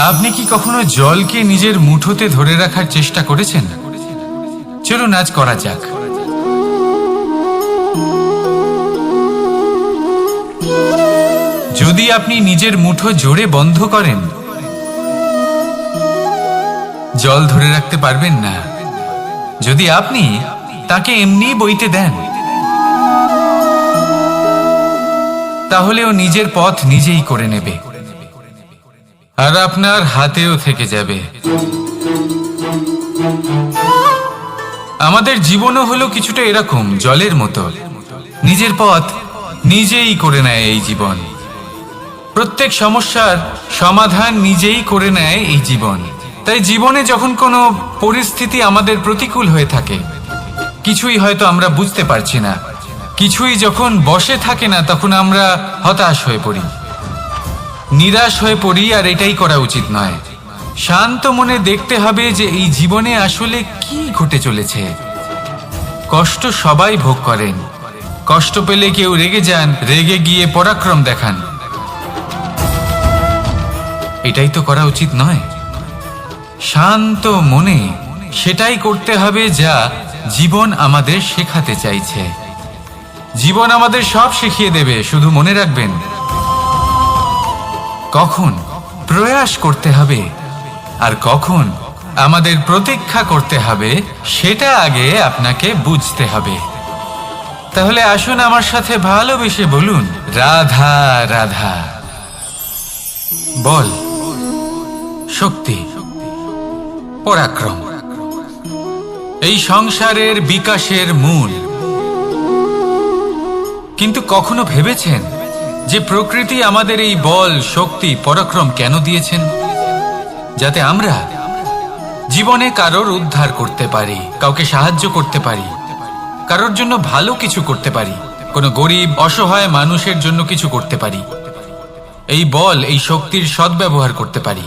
আপনি কি কখনো জলকে নিজের মুঠোতে ধরে রাখার চেষ্টা করেছেন? চলুন আজ করা যাক। যদি আপনি নিজের মুঠো জোরে বন্ধ করেন, জল ধরে রাখতে পারবেন না। যদি আপনি তাকে এমনি বইতে দেন, তাহলে ও নিজের পথ নিজেই করে নেবে, আর আপনার হাতেও থেকে যাবে। আমাদের জীবনও হলো কিছুটা এরকম, জলের মতো। নিজের পথ নিজেই করে নেয় এই জীবন। প্রত্যেক সমস্যার সমাধান নিজেই করে নেয় এই জীবন। তাই জীবনে যখন কোনো পরিস্থিতি আমাদের প্রতিকূল হয়ে থাকে, কিছুই হয়তো আমরা বুঝতে পারছি না, কিছুই যখন বসে থাকে না, তখন আমরা হতাশ হয়ে পড়ি, নিরাশ হয়ে পড়ি। আর এটাই করা উচিত নয়। শান্ত মনে দেখতে হবে যে এই জীবনে আসলে কি ঘটে চলেছে। কষ্ট সবাই ভোগ করেন। কষ্ট পেলে কেউ রেগে যান, রেগে গিয়ে পরাক্রম দেখান। এটাই তো করা উচিত নয়। শান্ত মনে সেটাই করতে হবে যা জীবন আমাদের শেখাতে চাইছে। জীবন আমাদের সব শিখিয়ে দেবে, শুধু মনে রাখবেন কখন প্রয়াস করতে হবে আর কখন আমাদের প্রতীক্ষা করতে হবে, সেটা আগে আপনাকে বুঝতে হবে। তাহলে আসুন আমার সাথে ভালোবেসে বলুন, রাধা রাধা। বল, শক্তি, পরাক্রম এই সংসারের বিকাশের মূল। কিন্তু কখনো ভেবেছেন যে প্রকৃতি আমাদের এই বল, শক্তি, পরাক্রম কেন দিয়েছেন? যাতে আমরা জীবনে কারোর উদ্ধার করতে পারি, কাউকে সাহায্য করতে পারি, কারোর জন্য ভালো কিছু করতে পারি, কোনো গরিব অসহায় মানুষের জন্য কিছু করতে পারি। এই বল, এই শক্তির সদ্ব্যবহার করতে পারি।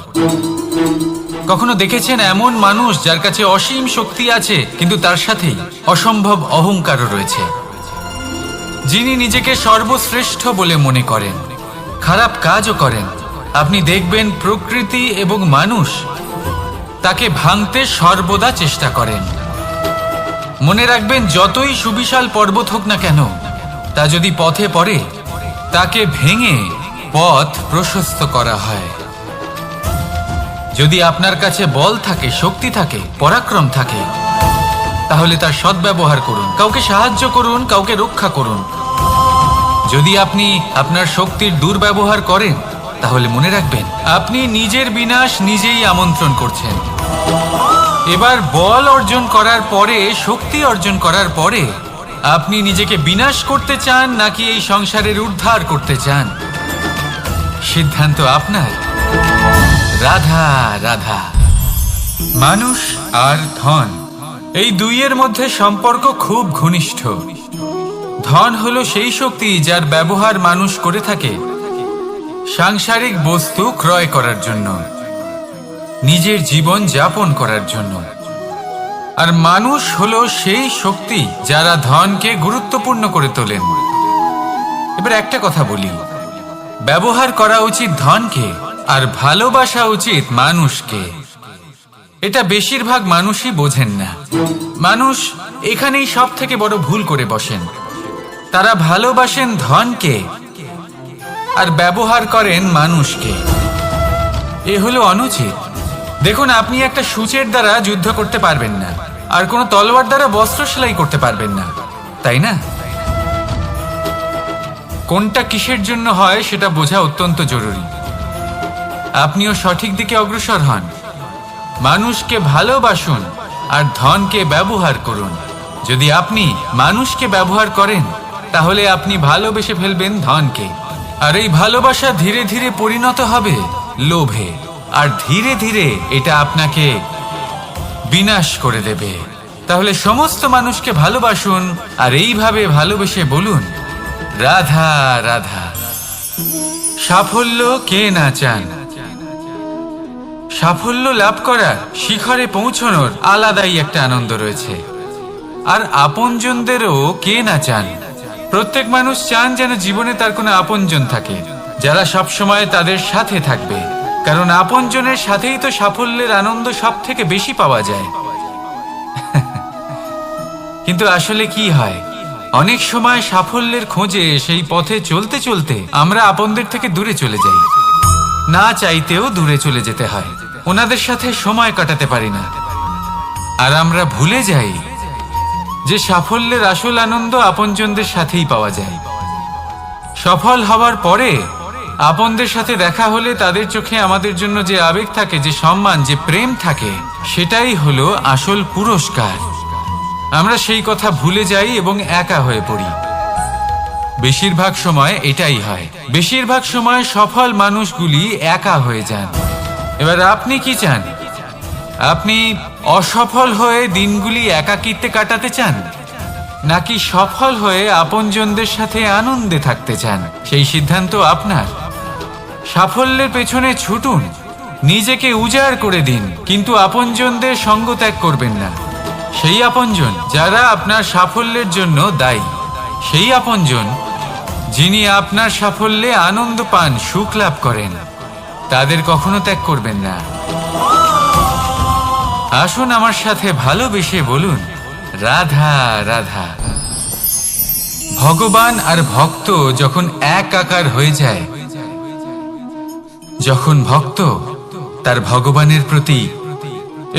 কখনো দেখেছেন এমন মানুষ যার কাছে অসীম শক্তি আছে, কিন্তু তার সাথেই অসম্ভব অহংকারও রয়েছে, যিনি নিজেকে সর্বশ্রেষ্ঠ বলে মনে করেন, খারাপ কাজও করেন। আপনি দেখবেন প্রকৃতি এবং মানুষ তাকে ভাঙতে সর্বদা চেষ্টা করেন। মনে রাখবেন, যতই সুবিশাল পর্বত হোক না কেন, তা যদি পথে পড়ে, তাকে ভেঙে পথ প্রশস্ত করা হয়। যদি আপনার কাছে বল থাকে, শক্তি থাকে, পরাক্রম থাকে, তাহলে তার সদ্ব্যবহার করুন, কাউকে সাহায্য করুন, কাউকে রক্ষা করুন। যদি আপনি আপনার শক্তির দুর্ব্যবহার করেন, তাহলে মনে রাখবেন আপনি নিজের বিনাশ নিজেই আমন্ত্রণ করছেন। এবার বল অর্জন করার পরে, শক্তি অর্জন করার পরে, আপনি নিজেকে বিনাশ করতে চান নাকি এই সংসারের উদ্ধার করতে চান? সিদ্ধান্ত আপনার। রাধা রাধা। মানুষ আর ধন, এই দুইয়ের মধ্যে সম্পর্ক খুব ঘনিষ্ঠ। ধন হলো সেই শক্তি যার ব্যবহার মানুষ করে থাকে সাংসারিক বস্তু ক্রয় করার জন্য, নিজের জীবন যাপন করার জন্য। আর মানুষ হলো সেই শক্তি যারা ধনকে গুরুত্বপূর্ণ করে তোলেন। এবার একটা কথা বলি, ব্যবহার করা উচিত ধনকে আর ভালোবাসা উচিত মানুষকে। এটা বেশিরভাগ মানুষই বোঝেন না। মানুষ এখানেই সব থেকে বড় ভুল করে বসেন। তারা ভালোবাসেন ধনকে আর ব্যবহার করেন মানুষকে। এ হলো অনুচিত। দেখুন, আপনি একটা সূচের দ্বারা যুদ্ধ করতে পারবেন না, আর কোনো তলোয়ার দ্বারা বস্ত্র সেলাই করতে পারবেন না, তাই না? কোনটা কিসের জন্য হয় সেটা বোঝা অত্যন্ত জরুরি। আপনিও সঠিক দিকে অগ্রসর হন। মানুষকে ভালোবাসুন আর ধনকে ব্যবহার করুন। যদি আপনি মানুষকে ব্যবহার করেন, তাহলে আপনি ভালোবেসে ফেলবেন ধনকে। আর এই ভালোবাসা ধীরে ধীরে পরিণত হবে লোভে, আর ধীরে ধীরে এটা আপনাকে বিনাশ করে দেবে। তাহলে সমস্ত মানুষকে ভালোবাসুন আর এইভাবে ভালোবেসে বলুন, রাধা রাধা। সাফল্য কে না চান? সাফল্য লাভ করার, শিখরে পৌঁছানোর আলাদাই একটা আনন্দ রয়েছে। আর আপনজনদেরও কে না চান প্রত্যেক মানুষ চান যেন জীবনে তার কোনো আপনজন থাকে, যারা সবসময় তাদের সাথে থাকবে, কারণ আপনজনের সাথেই তো সাফল্যের আনন্দ সব থেকে বেশি পাওয়া যায়। কিন্তু আসলে কি হয়, অনেক সময় সাফল্যের খোঁজে সেই পথে চলতে চলতে আমরা আপনদের থেকে দূরে চলে যাই। না চাইতেও দূরে চলে যেতে হয়, ওনাদের সাথে সময় কাটাতে পারি না। আর আমরা ভুলে যাই যে সাফল্যের আসল আনন্দ আপনজনদের সাথেই পাওয়া যায়। সফল হওয়ার পরে আপনদের সাথে দেখা হলে তাদের চোখে আমাদের জন্য যে আবেগ থাকে, যে সম্মান, যে প্রেম থাকে, সেটাই হলো আসল পুরস্কার। আমরা সেই কথা ভুলে যাই এবং একা হয়ে পড়ি। বেশিরভাগ সময় এটাই হয়, বেশিরভাগ সময় সফল মানুষগুলি একা হয়ে যান। এবার আপনি কি চান? আপনি অসফল হয়ে দিনগুলি একাকিত্বে কাটাতে চান, নাকি সফল হয়ে আপনজনদের সাথে আনন্দে থাকতে চান? সেই সিদ্ধান্ত আপনার। সাফল্যের পেছনে ছুটুন, নিজেকে উজাড় করে দিন, কিন্তু আপনজনদের সঙ্গ ত্যাগ করবেন না। সেই আপনজন যারা আপনার সাফল্যের জন্য দায়ী, সেই আপনজন যিনি আপনার সাফল্যে আনন্দ পান, সুখ লাভ করেন, তাদের কখনো ত্যাগ করবেন না। আসুন আমার সাথে ভালোবেসে বলুন, রাধা রাধা। ভগবান আর ভক্ত যখন একাকার হয়ে যায়, যখন ভক্ত তার ভগবানের প্রতি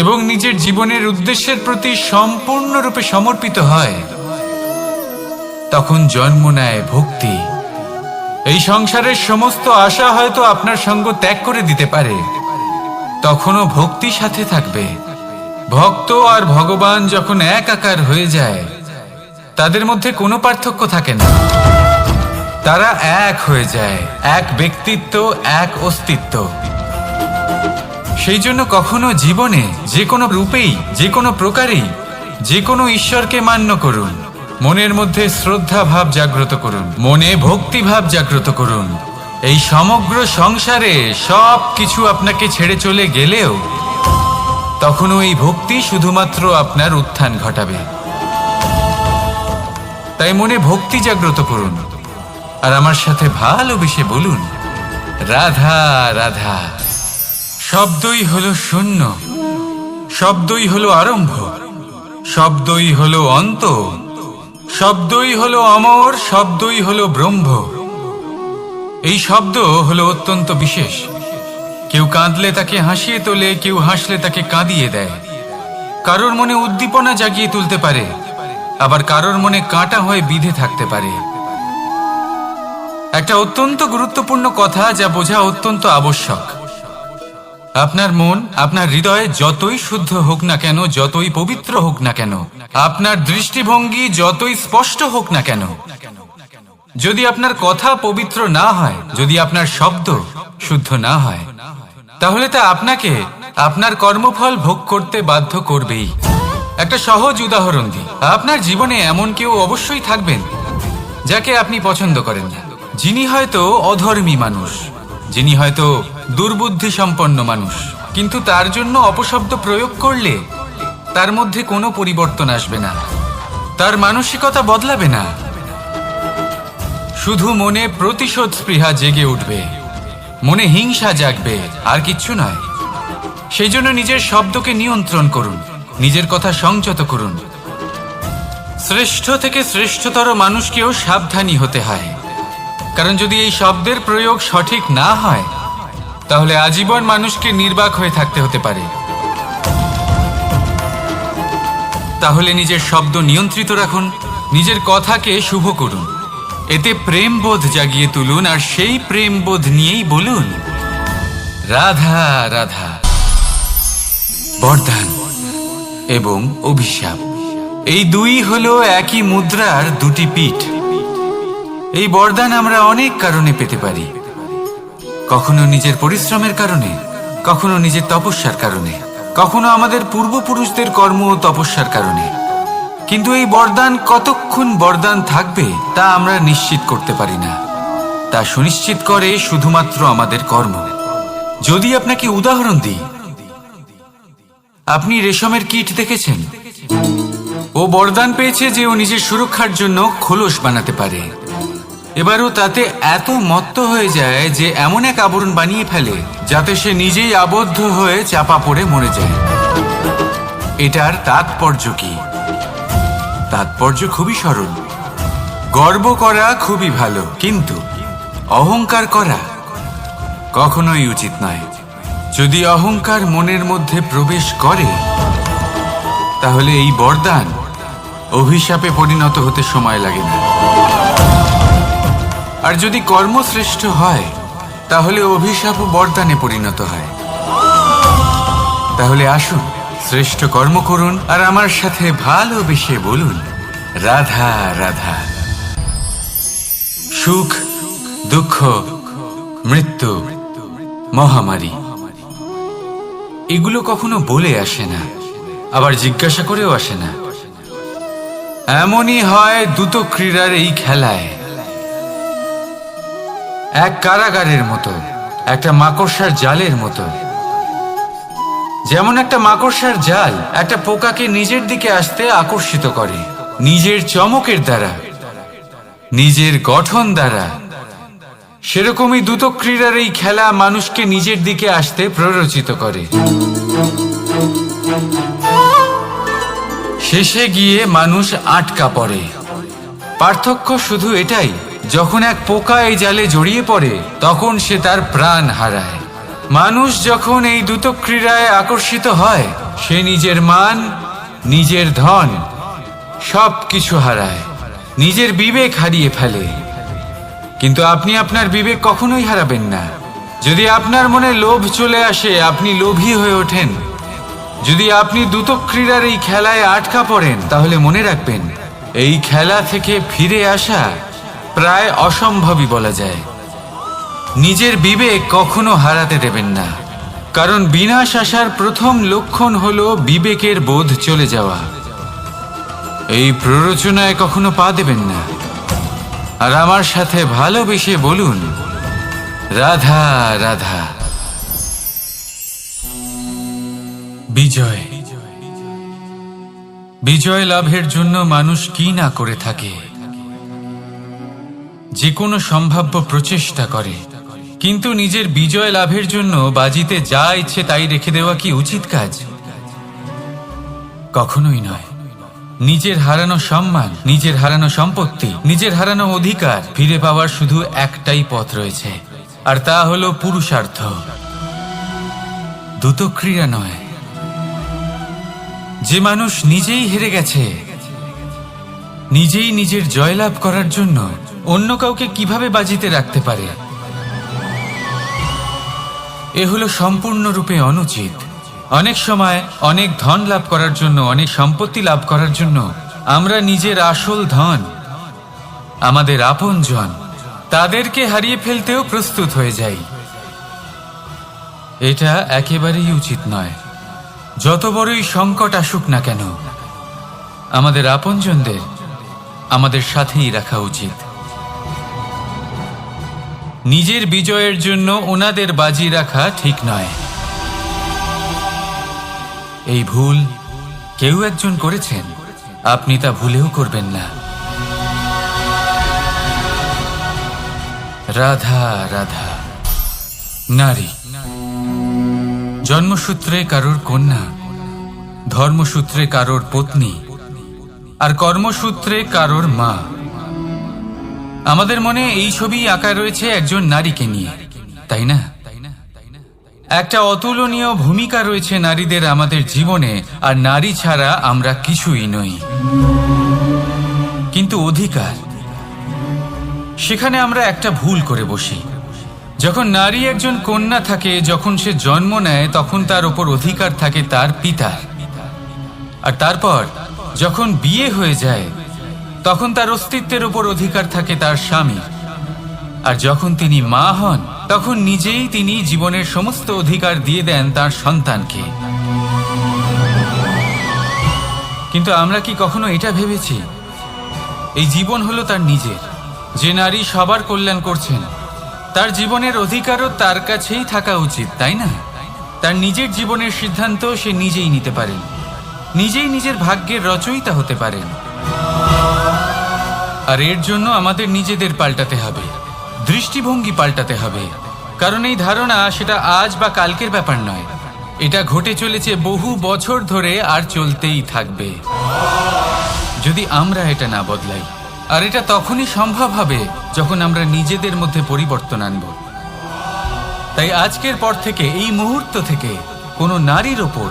এবং নিজের জীবনের উদ্দেশ্যের প্রতি সম্পূর্ণরূপে সমর্পিত হয়, তখন জন্ম নেয় ভক্তি। এই সংসারের সমস্ত আশা হয়তো আপনার সঙ্গ ত্যাগ করে দিতে পারে, তখনও ভক্তি সাথে থাকবে। ভক্ত আর ভগবান যখন একাকার হয়ে যায়, তাদের মধ্যে কোনো পার্থক্য থাকে না। তারা এক হয়ে যায়, এক ব্যক্তিত্ব, এক অস্তিত্ব। সেই জন্য কখনো জীবনে যে কোনো রূপেই, যে কোনো প্রকারেই, যে কোনো ঈশ্বরকে মান্য করুন। মনের মধ্যে শ্রদ্ধা ভাব জাগ্রত করুন, মনে ভক্তি ভাব জাগ্রত করুন। এই সমগ্র সংসারে সব কিছু আপনাকে ছেড়ে চলে গেলেও তখনও এই ভক্তি শুধুমাত্র আপনার উত্থান ঘটাবে। তাই মনে ভক্তি জাগ্রত করুন আর আমার সাথে ভালোবেসে বলুন, রাধা রাধা। শব্দই হলো শূন্য, শব্দই হলো আরম্ভ, শব্দই হলো অন্ত, শব্দই হলো অমর, শব্দই হলো ব্রহ্ম। এই শব্দ হলো অত্যন্ত বিশেষ। কেউ কাঁদলে তাকে হাসিয়ে তোলে, কেউ হাসলে তাকে কাঁদিয়ে দেয়। কারোর মনে উদ্দীপনা জাগিয়ে তুলতে পারে, আবার কারোর মনে কাঁটা হয়ে বিঁধে থাকতে পারে। একটা অত্যন্ত গুরুত্বপূর্ণ কথা যা বোঝা অত্যন্ত আবশ্যক। আপনার মন, আপনার হৃদয় যতই শুদ্ধ হোক না কেন, যতই পবিত্র হোক না কেন, আপনার দৃষ্টিভঙ্গি যতই স্পষ্ট হোক না কেন, যদি আপনার কথা পবিত্র না হয়, যদি আপনার শব্দ শুদ্ধ না হয়, তাহলে তা আপনাকে আপনার কর্মফল ভোগ করতে বাধ্য করবেই। একটা সহজ উদাহরণ দিই। আপনার জীবনে এমন কেউ অবশ্যই থাকবেন যাকে আপনি পছন্দ করেন না, যিনি হয়তো অধর্মী মানুষ, যিনি হয়তো দুর্বুদ্ধি সম্পন্ন মানুষ, কিন্তু তার জন্য অপশব্দ প্রয়োগ করলে তার মধ্যে কোনো পরিবর্তন আসবে না, তার মানসিকতা বদলাবে না, শুধু মনে প্রতিশোধ স্পৃহা জেগে উঠবে, মনে হিংসা জাগবে, আর কিচ্ছু নয়। সেই জন্য নিজের শব্দকে নিয়ন্ত্রণ করুন, নিজের কথা সংযত করুন। শ্রেষ্ঠ থেকে শ্রেষ্ঠতর মানুষকেও সাবধানী হতে হয়, কারণ যদি এই শব্দের প্রয়োগ সঠিক না হয়, তাহলে আজীবন মানুষকে নির্বাক হয়ে থাকতে হতে পারে। তাহলে নিজের শব্দ নিয়ন্ত্রিত রাখুন, নিজের কথাকে শুভ করুন, এতে প্রেমবোধ জাগিয়ে তুলুন, আর সেই প্রেমবোধ নিয়েই বলুন, রাধা রাধা। বরদান এবং অভিশাপ, এই দুই হলো একই মুদ্রার দুটি পিঠ। এই বরদান আমরা অনেক কারণে পেতে পারি, কখনো নিজের পরিশ্রমের কারণে, কখনো নিজের তপস্যার কারণে, কখনো আমাদের পূর্বপুরুষদের কর্ম ও তপস্যার কারণে। কিন্তু এই বরদান কতক্ষণ বরদান থাকবে তা আমরা নিশ্চিত করতে পারি না, তা সুনিশ্চিত করে শুধুমাত্র আমাদের কর্ম। যদি আপনাকে উদাহরণ দিই, আপনি রেশমের কীট দেখেছেন? ও বরদান পেয়েছে যে ও নিজের সুরক্ষার জন্য খোলস বানাতে পারে। এবারও তাতে এত মত্ত হয়ে যায় যে এমন এক আবরণ বানিয়ে ফেলে যাতে সে নিজেই আবদ্ধ হয়ে চাপা পড়ে মরে যায়। এটার তাৎপর্য কি? তাৎপর্য খুবই সরল। গর্ব করা খুবই ভালো, কিন্তু অহংকার করা কখনোই উচিত নয়। যদি অহংকার মনের মধ্যে প্রবেশ করে তাহলে এই বরদান অভিশাপে পরিণত হতে সময় লাগে না। আর যদি কর্মশ্রেষ্ঠ হয় তাহলে অভিশাপ ও বরদানে পরিণত হয়। তাহলে আসুন শ্রেষ্ঠ কর্ম করুন আর আমার সাথে ভালোবেসে বলুন, রাধা রাধা। সুখ, দুঃখ, মৃত্যু, মহামারী এগুলো কখনো বলে আসে না, আবার জিজ্ঞাসা করেও আসে না। এমনই হয় দ্রুত ক্রীড়ার এই খেলায়। এক কারাগারের মতো, একটা মাকড়সার জালের মতো। যেমন একটা মাকড়সার জাল একটা পোকাকে নিজের দিকে আসতে আকর্ষিত করে নিজের চমকের দ্বারা, নিজের গঠন দ্বারা, সেরকমই দ্রুত ক্রীড়ার এই খেলা মানুষকে নিজের দিকে আসতে প্ররোচিত করে। শেষে গিয়ে মানুষ আটকা পড়ে। পার্থক্য শুধু এটাই, যখন এক পোকা এই জালে জড়িয়ে পড়ে তখন সে তার প্রাণ হারায়। মানুষ যখন এই দ্রুত ক্রীড়ায় আকর্ষিত হয় সে নিজের মান, নিজের ধন সব কিছু হারায়, নিজের বিবেক হারিয়ে ফেলে। কিন্তু আপনি আপনার বিবেক কখনোই হারাবেন না। যদি আপনার মনে লোভ চলে আসে আপনি লোভী হয়ে ওঠেন। যদি আপনি দ্রুত ক্রীড়ার এই খেলায় আটকা পড়েন তাহলে মনে রাখবেন এই খেলা থেকে ফিরে আসা প্রায় অসম্ভবই বলা যায়। নিজের বিবেক কখনো হারাতে দেবেন না, কারণ বিনাশ আসার প্রথম লক্ষণ হলো বিবেকের বোধ চলে যাওয়া। এই প্ররোচনায় কখনো পা দেবেন না। আর আমার সাথে ভালোবেসে বলুন, রাধা রাধা। বিজয়, বিজয় লাভের জন্য মানুষ কি না করে থাকে, যে কোনো সম্ভাব্য প্রচেষ্টা করে। কিন্তু নিজের বিজয় লাভের জন্য বাজিতে যা ইচ্ছে তাই রেখে দেওয়া কি উচিত কাজ? কখনোই নয়। নিজের হারানো সম্মান, নিজের হারানো সম্পত্তি, নিজের হারানো অধিকার ফিরে পাওয়ার শুধু একটাই পথ রয়েছে, আর তা হলো পুরুষার্থ, দ্রুত ক্রীড়া নয়। যে মানুষ নিজেই হেরে গেছে, নিজেই নিজের জয়লাভ করার জন্য অন্য কাউকে কিভাবে বাজিতে রাখতে পারে? এ হলো সম্পূর্ণরূপে অনুচিত। অনেক সময় অনেক ধন লাভ করার জন্য, অনেক সম্পত্তি লাভ করার জন্য আমরা নিজের আসল ধন, আমাদের আপনজন, তাদেরকে হারিয়ে ফেলতেও প্রস্তুত হয়ে যাই। এটা একেবারেই উচিত নয়। যত বড়ই সংকট আসুক না কেন আমাদের আপনজনদের আমাদের সাথেই রাখা উচিত। নিজের বিজয়ের জন্য ওনাদের বাজি রাখা ঠিক নয়। এই ভুল কেউ একজন করেছেন, আপনি তা ভুলেও করবেন না। রাধা রাধা। নারী জন্মসূত্রে কারোর কন্যা, ধর্মসূত্রে কারোর পত্নী, আর কর্মসূত্রে কারোর মা। আমাদের মনে এই ছবি আঁকা রয়েছে একজন নারীকে নিয়ে, তাই না? একটা অতুলনীয় ভূমিকা রয়েছে নারীদের আমাদের জীবনে, আর নারী ছাড়া আমরা কিছুই নই। কিন্তু অধিকার, সেখানে আমরা একটা ভুল করে বসি। যখন নারী একজন কন্যা থাকে, যখন সে জন্ম নেয় তখন তার উপর অধিকার থাকে তার পিতার, আর তারপর যখন বিয়ে হয়ে যায় তখন তার অস্তিত্বের উপর অধিকার থাকে তার স্বামীর, আর যখন তিনি মা হন তখন নিজেই তিনি জীবনের সমস্ত অধিকার দিয়ে দেন তার সন্তানকে। কিন্তু আমরা কি কখনো এটা ভেবেছি এই জীবন হলো তার নিজের? যে নারী সবার কল্যাণ করছেন তার জীবনের অধিকারও তার কাছেই থাকা উচিত, তাই না? তার নিজের জীবনের সিদ্ধান্ত সে নিজেই নিতে পারেন। নিজেই নিজের ভাগ্যের রচয়িতা হতে পারেন। আর এর জন্য আমাদের নিজেদের পাল্টাতে হবে, দৃষ্টিভঙ্গি পাল্টাতে হবে। কারণ এই ধারণা সেটা আজ বা কালকের ব্যাপার নয়, এটা ঘটে চলেছে বহু বছর ধরে আর চলতেই থাকবে যদি আমরা এটা না বদলাই। আর এটা তখনই সম্ভব হবে যখন আমরা নিজেদের মধ্যে পরিবর্তন আনব। তাই আজকের পর থেকে, এই মুহূর্ত থেকে কোনো নারীর ওপর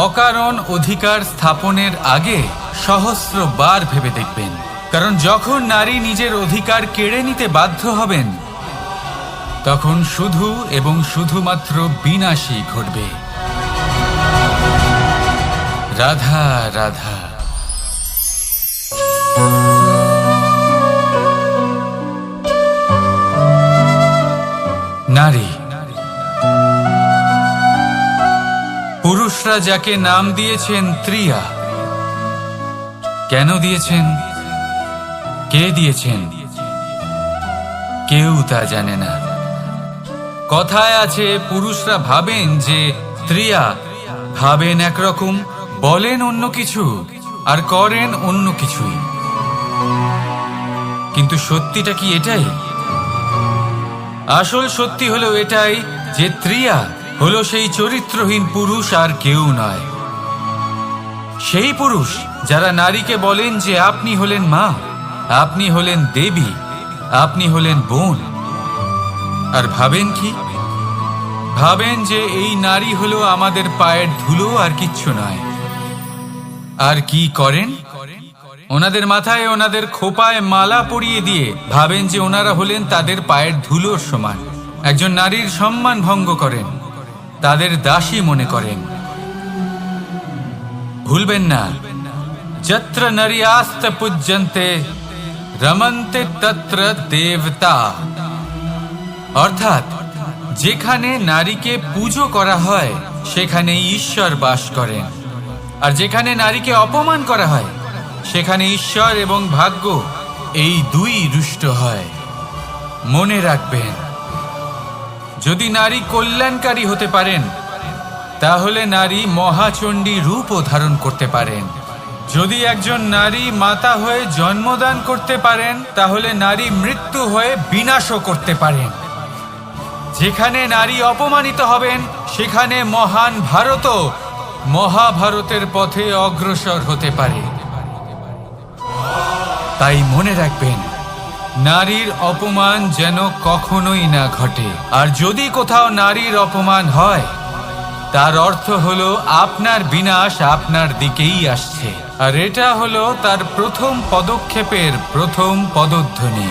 অকারণ অধিকার স্থাপনের আগে সহস্রবার ভেবে দেখবেন। কারণ যখন নারী নিজের অধিকার কেড়ে নিতে বাধ্য হবেন, তখন শুধু এবং শুধুমাত্র বিনাশই ঘটবে। রাধা রাধা। নারী, পুরুষরা যাকে নাম দিয়েছেন ত্রিয়া, কেন দিয়েছেন, কে দিয়েছেন, কেউ তা জানে না। কথায় আছে, পুরুষরা ভাবেন যে ত্রিয়া, ভাবেন একরকম, বলেন অন্য কিছু, আর করেন অন্য কিছুই। কিন্তু সত্যিটা কি এটাই? আসল সত্যি হলো এটাই যে ত্রিয়া হলো সেই চরিত্রহীন পুরুষ, আর কেউ নয়। সেই পুরুষ যারা নারীকে বলেন যে আপনি হলেন মা, আপনি হলেন দেবী, আপনি হলেন বোন। আর ভাবেন কি? ভাবেন যে এই নারী হলো আমাদের পায়ের ধুলো, আর কিচ্ছু নয়। আর কি করেন? ওনাদের মাথায়, ওনাদের খোপায় মালা পরিয়ে দিয়ে ভাবেন যে ওনারা হলেন তাদের পায়ের ধুলোর সমান। একজন নারীর সম্মান ভঙ্গ করেন, তাদের দাসী মনে করেন। ভুলবেন না, যত্র নারীয়াস্ত পূজ্যন্তে রমন্তে তত্র দেবতা। অর্থাৎ যেখানে নারীকে পুজো করা হয় সেখানে ঈশ্বর বাস করেন, আর যেখানে নারীকে অপমান করা হয় সেখানে ঈশ্বর এবং ভাগ্য এই দুই রুষ্ট হয়। মনে রাখবেন, যদি নারী কল্যাণকারী হতে পারেন তাহলে নারী মহাচণ্ডী রূপও ধারণ করতে পারেন। যদি একজন নারী মাতা হয়ে জন্মদান করতে পারেন তাহলে নারী মৃত্যু হয়ে বিনাশও করতে পারেন। যেখানে নারী অপমানিত হবেন সেখানে মহান ভারতও মহাভারতের পথে অগ্রসর হতে পারে। তাই মনে রাখবেন, নারীর অপমান যেন কখনোই না ঘটে। আর যদি কোথাও নারীর অপমান হয় তার অর্থ হলো আপনার বিনাশ আপনার দিকেই আসছে। আর এটা হলো তার প্রথম পদক্ষেপের প্রথম পদধ্বনি।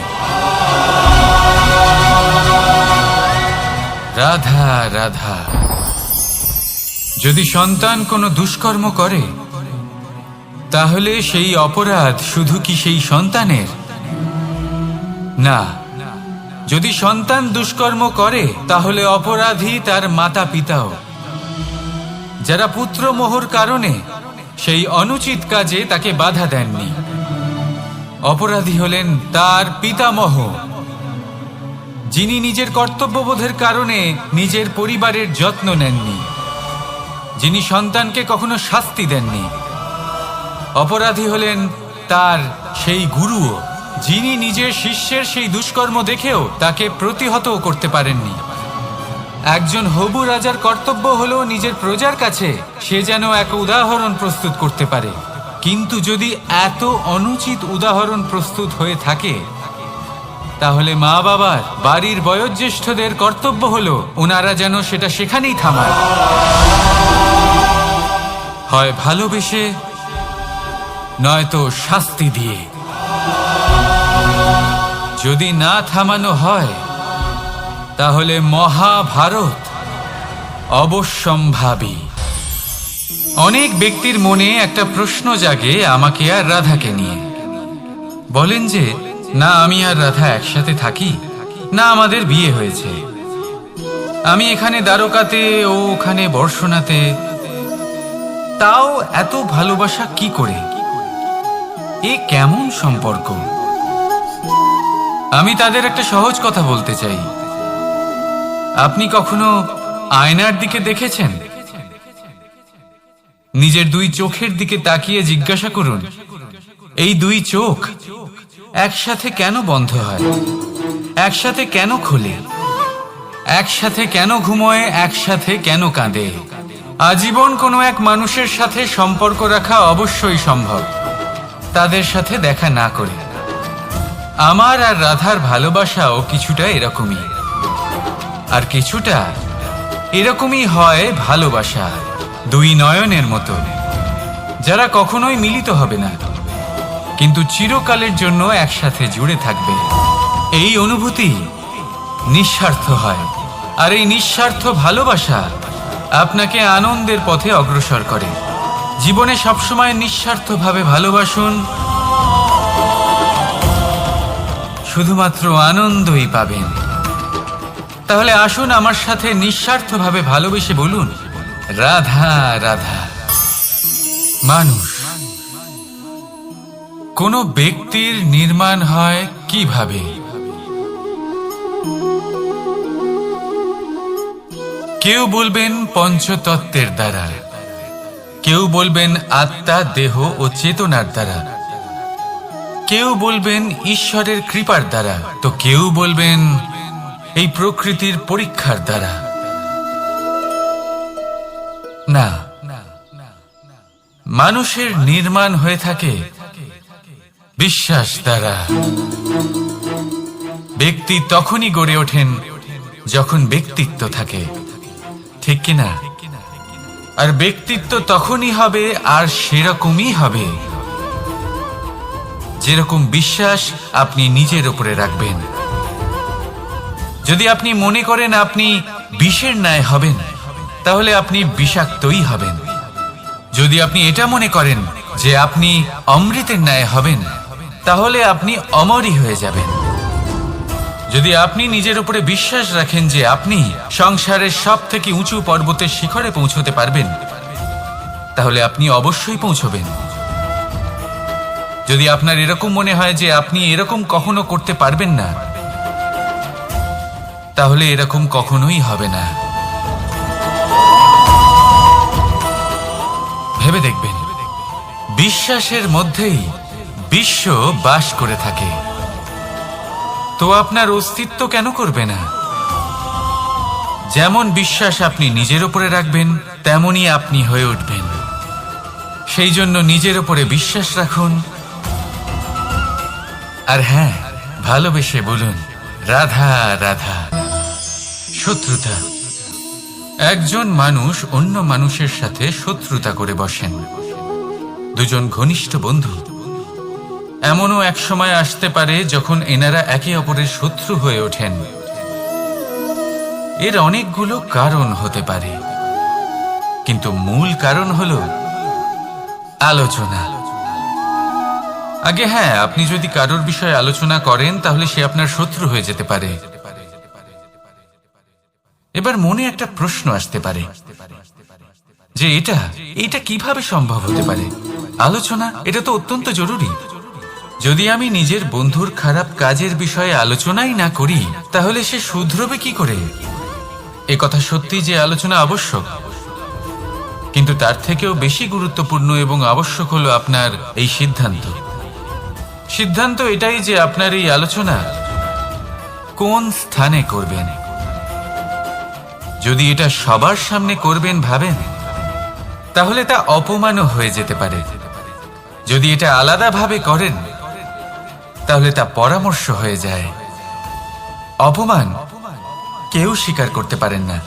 রাধা রাধা। যদি সন্তান কোনো দুষ্কর্ম করে তাহলে সেই অপরাধ শুধু কি সেই সন্তানের? না, যদি সন্তান দুষ্কর্ম করে তাহলে অপরাধী তার মাতা পিতাও, যারা পুত্রমোহর কারণে সেই অনুচিত কাজে তাকে বাধা দেননি। অপরাধী হলেন তার পিতামহ, যিনি নিজের কর্তব্যবোধের কারণে নিজের পরিবারের যত্ন নেননি, যিনি সন্তানকে কখনো শাস্তি দেননি। অপরাধী হলেন তার সেই গুরুও, যিনি নিজের শিষ্যের সেই দুষ্কর্ম দেখেও তাকে প্রতিহতও করতে পারেননি। একজন হবু রাজার কর্তব্য হলো নিজের প্রজার কাছে সে যেন এক উদাহরণ প্রস্তুত করতে পারে। কিন্তু যদি এত অনুচিত উদাহরণ প্রস্তুত হয়ে থাকে তাহলে মা বাবার, বাড়ির বয়োজ্যেষ্ঠদের কর্তব্য হলো ওনারা যেন সেটা সেখানেই থামায়, হয় ভালোবেসে নয়তো শাস্তি দিয়ে। যদি না থামানো হয় তাহলে মহাভারত অবশ্যম্ভাবী। অনেক ব্যক্তির মনে একটা প্রশ্ন জাগে আমাকে আর রাধাকে নিয়ে। বলেন যে না আমি আর রাধা একসাথে থাকি, না আমাদের বিয়ে হয়েছে, আমি এখানে দ্বারকাতে ও ওখানে বর্ষণাতে, তাও এত ভালোবাসা কি করে? এ কেমন সম্পর্ক? আমি তাদের একটা সহজ কথা বলতে চাই। আপনি কখনো আয়নার দিকে দেখেছেন? নিজের দুই চোখের দিকে তাকিয়ে জিজ্ঞাসা করুন, এই দুই চোখ একসাথে কেন বন্ধ হয়, একসাথে কেন খোলে, একসাথে কেন ঘুমোয়, একসাথে কেন কাঁদে? আজীবন কোনো এক মানুষের সাথে সম্পর্ক রাখা অবশ্যই সম্ভব, তাদের সাথে দেখা না করে। আমার আর রাধার ভালোবাসাও কিছুটা এরকমই, আর কিছুটা এরকমই হয় ভালোবাসা দুই নয়নের মতো, যারা কখনোই মিলিত হবে না, কিন্তু চিরকালের জন্য একসাথে জুড়ে থাকবে। এই অনুভূতি নিঃস্বার্থ হয়, আর এই নিঃস্বার্থ ভালোবাসা আপনাকে আনন্দের পথে অগ্রসর করে। জীবনে সবসময় নিঃস্বার্থভাবে ভালোবাসুন, শুধুমাত্র আনন্দই পাবেন। তাহলে আসুন আমার সাথে নিঃস্বার্থভাবে ভালোবেসে বলুন, রাধা রাধা। মানুষ, কোনো ব্যক্তির নির্মাণ হয় কিভাবে? কেউ বলবেন পঞ্চতত্ত্বের দ্বারা, কেউ বলবেন আত্মা, দেহ ও চেতনার দ্বারা, কেউ বলবেন ঈশ্বরের কৃপার দ্বারা, তো কেউ বলবেন এই প্রকৃতির পরীক্ষার দ্বারা। না, মানুষের নির্মাণ হয়ে থাকে বিশ্বাস দ্বারা। ব্যক্তি তখনই গড়ে ওঠেন যখন ব্যক্তিত্ব থাকে, ঠিক কিনা? আর ব্যক্তিত্ব তখনই হবে, আর সেরকমই হবে যেরকম বিশ্বাস আপনি নিজের উপরে রাখবেন। যদি আপনি মনে করেন আপনি বিষের ন্যায় হবেন, তাহলে আপনি বিষাক্তই হবেন। যদি আপনি এটা মনে করেন যে আপনি অমৃতের ন্যায় হবেন, তাহলে আপনি অমরই হয়ে যাবেন। যদি আপনি নিজের উপরে বিশ্বাস রাখেন যে আপনি সংসারের সব থেকে উঁচু পর্বতের শিখরে পৌঁছতে পারবেন, তাহলে আপনি অবশ্যই পৌঁছবেন। যদি আপনার এরকম মনে হয় যে আপনি এরকম কখনো করতে পারবেন না, তাহলে এরকম কখনোই হবে না। ভেবে দেখবেন, বিশ্বাসের মধ্যেই বিশ্ব বাস করে থাকে, তো আপনার অস্তিত্ব কেন করবে না? যেমন বিশ্বাস আপনি নিজের উপরে রাখবেন, তেমনই আপনি হয়ে উঠবেন। সেই জন্য নিজের উপরে বিশ্বাস রাখুন, আর হ্যাঁ, ভালোবেসে বলুন, রাধা রাধা। শত্রুতা, একজন মানুষ অন্য মানুষের সাথে শত্রুতা করে বসেন। দুজন ঘনিষ্ঠ বন্ধু, এমনও এক সময় আসতে পারে যখন এনারা একে অপরের শত্রু হয়ে ওঠেন। এর অনেকগুলো কারণ হতে পারে, কিন্তু মূল কারণ হলো আলোচনা। আগে হ্যাঁ, আপনি যদি কারোর বিষয়ে আলোচনা করেন, তাহলে সে আপনার শত্রু হয়ে যেতে পারে। এবার মনে একটা প্রশ্ন আসতে পারে যে এটা কিভাবে সম্ভব হতে পারে? আলোচনা, এটা তো অত্যন্ত জরুরি। যদি আমি নিজের বন্ধুর খারাপ কাজের বিষয়ে আলোচনাই না করি, তাহলে সে শুধরবে কি করে? এ কথা সত্যি যে আলোচনা আবশ্যক, কিন্তু তার থেকেও বেশি গুরুত্বপূর্ণ এবং আবশ্যক হলো আপনার এই সিদ্ধান্ত। সিদ্ধান্ত এটাই যে আপনার এই আলোচনা কোন স্থানে করবেন। যদি এটা সবার সামনে করবেন ভাবেন, তাহলে তা অপমানও হয়ে যেতে পারে। যদি এটা আলাদাভাবে করেন, তাহলে তা পরামর্শ হয়ে যায়। অপমান কেউ স্বীকার করতে পারেন না,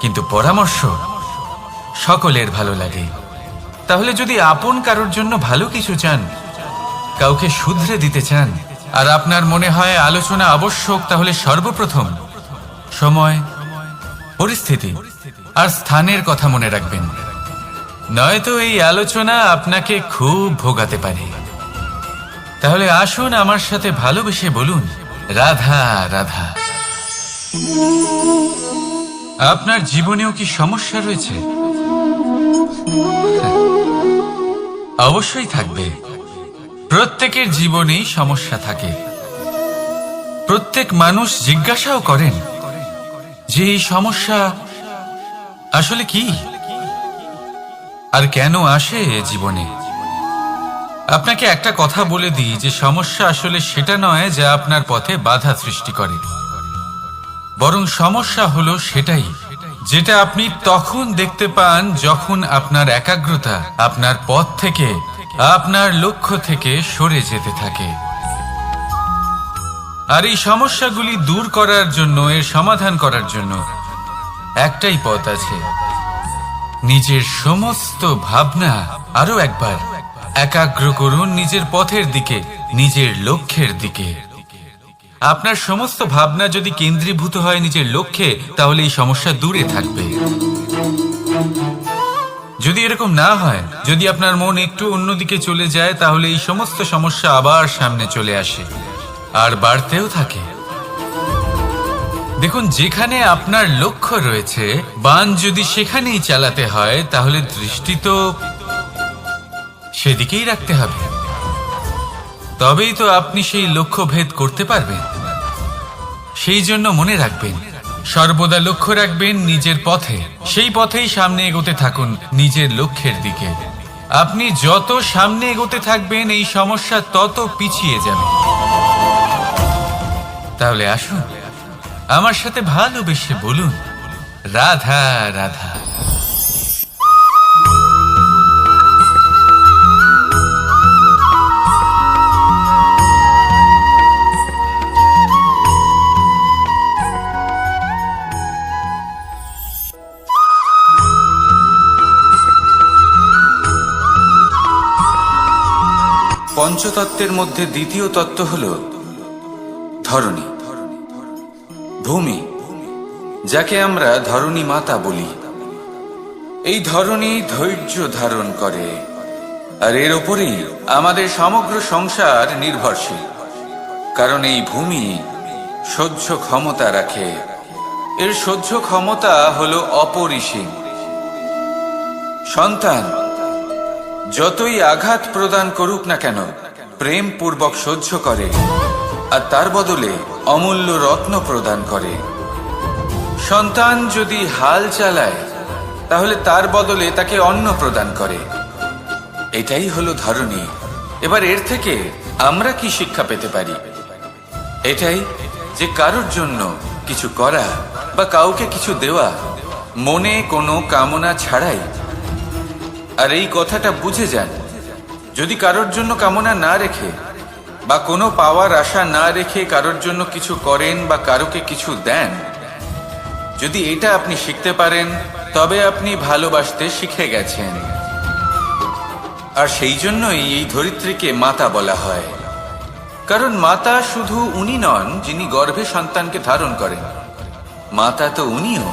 কিন্তু পরামর্শ সকলের ভালো লাগে। তাহলে যদি আপন কারোর জন্য ভালো কিছু চান, কাউকে শুধরে দিতে চান, আর আপনার মনে হয় আলোচনা আবশ্যক, তাহলে সর্বপ্রথম সময়, পরিস্থিতি আর স্থানের কথা মনে রাখবেন, নয়তো এই আলোচনা আপনাকে খুব ভোগাতে পারে। তাহলে আসুন আমার সাথে ভালোবেসে বলুন, রাধা রাধা। আপনার জীবনেও কি সমস্যা রয়েছে? অবশ্যই থাকবে। প্রত্যেকের জীবনেই সমস্যা থাকে। প্রত্যেক মানুষ জিজ্ঞাসাও করেন যে এই সমস্যা আসলে কি। আর কেন আসে জীবনে। আপনাকে একটা কথা বলে দিই যে সমস্যা আসলে সেটা নয় যা আপনার পথে বাধা সৃষ্টি করে, বরং সমস্যা হলো সেটাই যেটা আপনি তখন দেখতে পান যখন আপনার একাগ্রতা আপনার পথ থেকে, আপনার লক্ষ্য থেকে সরে যেতে থাকে। আর এই সমস্যাগুলি দূর করার জন্য, এর সমাধান করার জন্য একটাই পথ আছে, নিজের সমস্ত ভাবনা আরো একবার একাগ্র করুন নিজের পথের দিকে, নিজের লক্ষ্যের দিকে। আপনার সমস্ত ভাবনা যদি কেন্দ্রীভূত হয় নিজের লক্ষ্যে, তাহলে এই সমস্যা দূরে থাকবে। যদি এরকম না হয়, যদি আপনার মন একটু অন্যদিকে চলে যায়, তাহলে এই সমস্ত সমস্যা আবার সামনে চলে আসে আর বাড়তেও থাকে। দেখুন, যেখানে আপনার লক্ষ্য রয়েছে, বাণ যদি সেখানেই চালাতে হয়, তাহলে দৃষ্টি তো সেদিকেই রাখতে হবে। তবেই তো আপনি সেই লক্ষ্য ভেদ করতে পারবেন। সেই জন্য মনে রাখবেন, সর্বদা লক্ষ্য রাখবেন নিজের পথে, সেই পথেই সামনে এগোতে থাকুন নিজের লক্ষ্যের দিকে। আপনি যত সামনে এগোতে থাকবেন, এই সমস্যা তত পিছিয়ে যাবে। তাহলে আসুন, আমার সাথে ভালোবেসে বলুন, রাধা রাধা। পঞ্চতত্ত্বের মধ্যে দ্বিতীয় তত্ত্ব হল ধরণী, ভূমি, যাকে আমরা ধরণী মাতা বলি। এই ধরণী ধৈর্য ধারণ করে, আর এর ওপরেই আমাদের সমগ্র সংসার নির্ভরশীল। কারণ এই ভূমি সহ্য ক্ষমতা রাখে, এর সহ্য ক্ষমতা হল অপরিসীম। সন্তান যতই আঘাত প্রদান করুক না কেন, প্রেম পূর্বক সহ্য করে, আর তার বদলে অমূল্য রত্ন প্রদান করে। সন্তান যদি হাল চালায়, তাহলে তার বদলে তাকে অন্ন প্রদান করে। এটাই হলো ধরণী। এবার এর থেকে আমরা কি শিক্ষা পেতে পারি? এটাই যে কারোর জন্য কিছু করা বা কাউকে কিছু দেওয়া মনে কোনো কামনা ছাড়াই। আর এই কথাটা বুঝে যান, যদি কারোর জন্য কামনা না রেখে বা কোনো পাওয়ার আশা না রেখে কারোর জন্য কিছু করেন বা কারোকে কিছু দেন, যদি এটা আপনি শিখতে পারেন, তবে আপনি ভালোবাসতে শিখে গেছেন। আর সেই জন্যই এই ধরিত্রীকে মাতা বলা হয়। কারণ মাতা শুধু উনি নন যিনি গর্ভে সন্তানকে ধারণ করেন, মাতা তো উনিও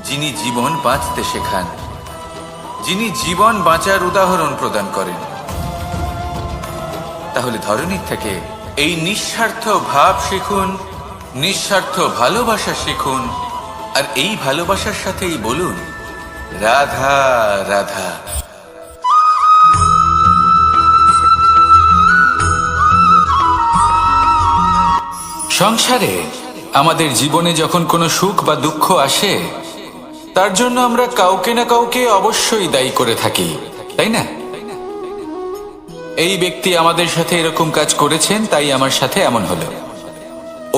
যিনি জীবন বাঁচতে শেখান, যিনি জীবন বাঁচার উদাহরণ প্রদান করেন। তাহলে ধরণীর থেকে এই নিঃস্বার্থ ভাব শিখুন, নিঃস্বার্থ ভালোবাসা শিখুন, আর এই ভালোবাসার সাথেই বলুন, রাধা রাধা। সংসারে আমাদের জীবনে যখন কোনো সুখ বা দুঃখ আসে, তার জন্য আমরা কাউকে না কাউকে অবশ্যই দায়ী করে থাকি, তাই না? এই ব্যক্তি আমাদের সাথে এরকম কাজ করেছেন, তাই আমার সাথে এমন হলো।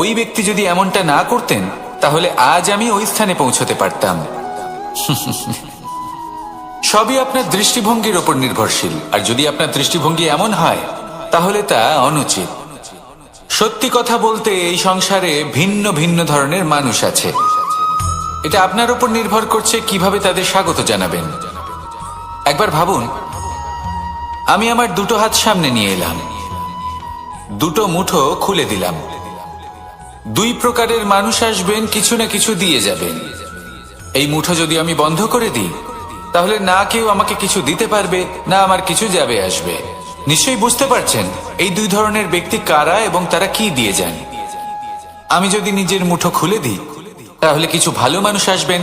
ওই ব্যক্তি যদি এমনটা না করতেন, তাহলে আজ আমি ওই স্থানে পৌঁছতে পারতাম। সবই আপনার দৃষ্টিভঙ্গির ওপর নির্ভরশীল। আর যদি আপনার দৃষ্টিভঙ্গি এমন হয়, তাহলে তা অনুচিত। সত্যি কথা বলতে, এই সংসারে ভিন্ন ভিন্ন ধরনের মানুষ আছে। এটা আপনার উপর নির্ভর করছে কিভাবে তাদের স্বাগত জানাবেন। একবার ভাবুন, আমি আমার দুটো হাত সামনে নিয়ে এলাম, দুটো মুঠো খুলে দিলাম। দুই প্রকারের মানুষ আসবেন, কিছু না কিছু দিয়ে যাবেন। এই মুঠো যদি আমি বন্ধ করে দিই, তাহলে না কেউ আমাকে কিছু দিতে পারবে, না আমার কিছু যাবে আসবে। নিশ্চয়ই বুঝতে পারছেন এই দুই ধরনের ব্যক্তি কারা এবং তারা কি দিয়ে যান। আমি যদি নিজের মুঠো খুলে দিই, তাহলে কিছু ভালো মানুষ আসবেন,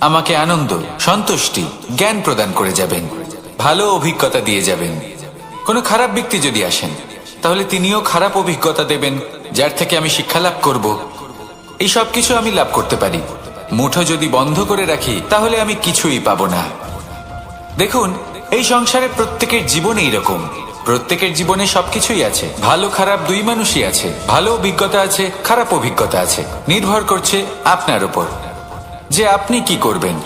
আমাকে আনন্দ, সন্তুষ্টি, জ্ঞান প্রদান করে যাবেন, ভালো অভিজ্ঞতা দিয়ে যাবেন। কোনো খারাপ ব্যক্তি যদি আসেন, তাহলে তিনিও খারাপ অভিজ্ঞতা দেবেন, যার থেকে আমি শিক্ষা লাভ করব। এই সব কিছু আমি লাভ করতে পারি। মুঠো যদি বন্ধ করে রাখি, তাহলে আমি কিছুই পাবো না। দেখুন, এই সংসারে প্রত্যেকের জীবন এইরকম। প্রত্যেকের জীবনে সবকিছুই আছে, ভালো খারাপ দুই মানুষই আছে, ভালো অভিজ্ঞতা আছে, খারাপ অভিজ্ঞতা আছে। নির্ভর করছে আপনার উপর যে আপনি কি করবেন,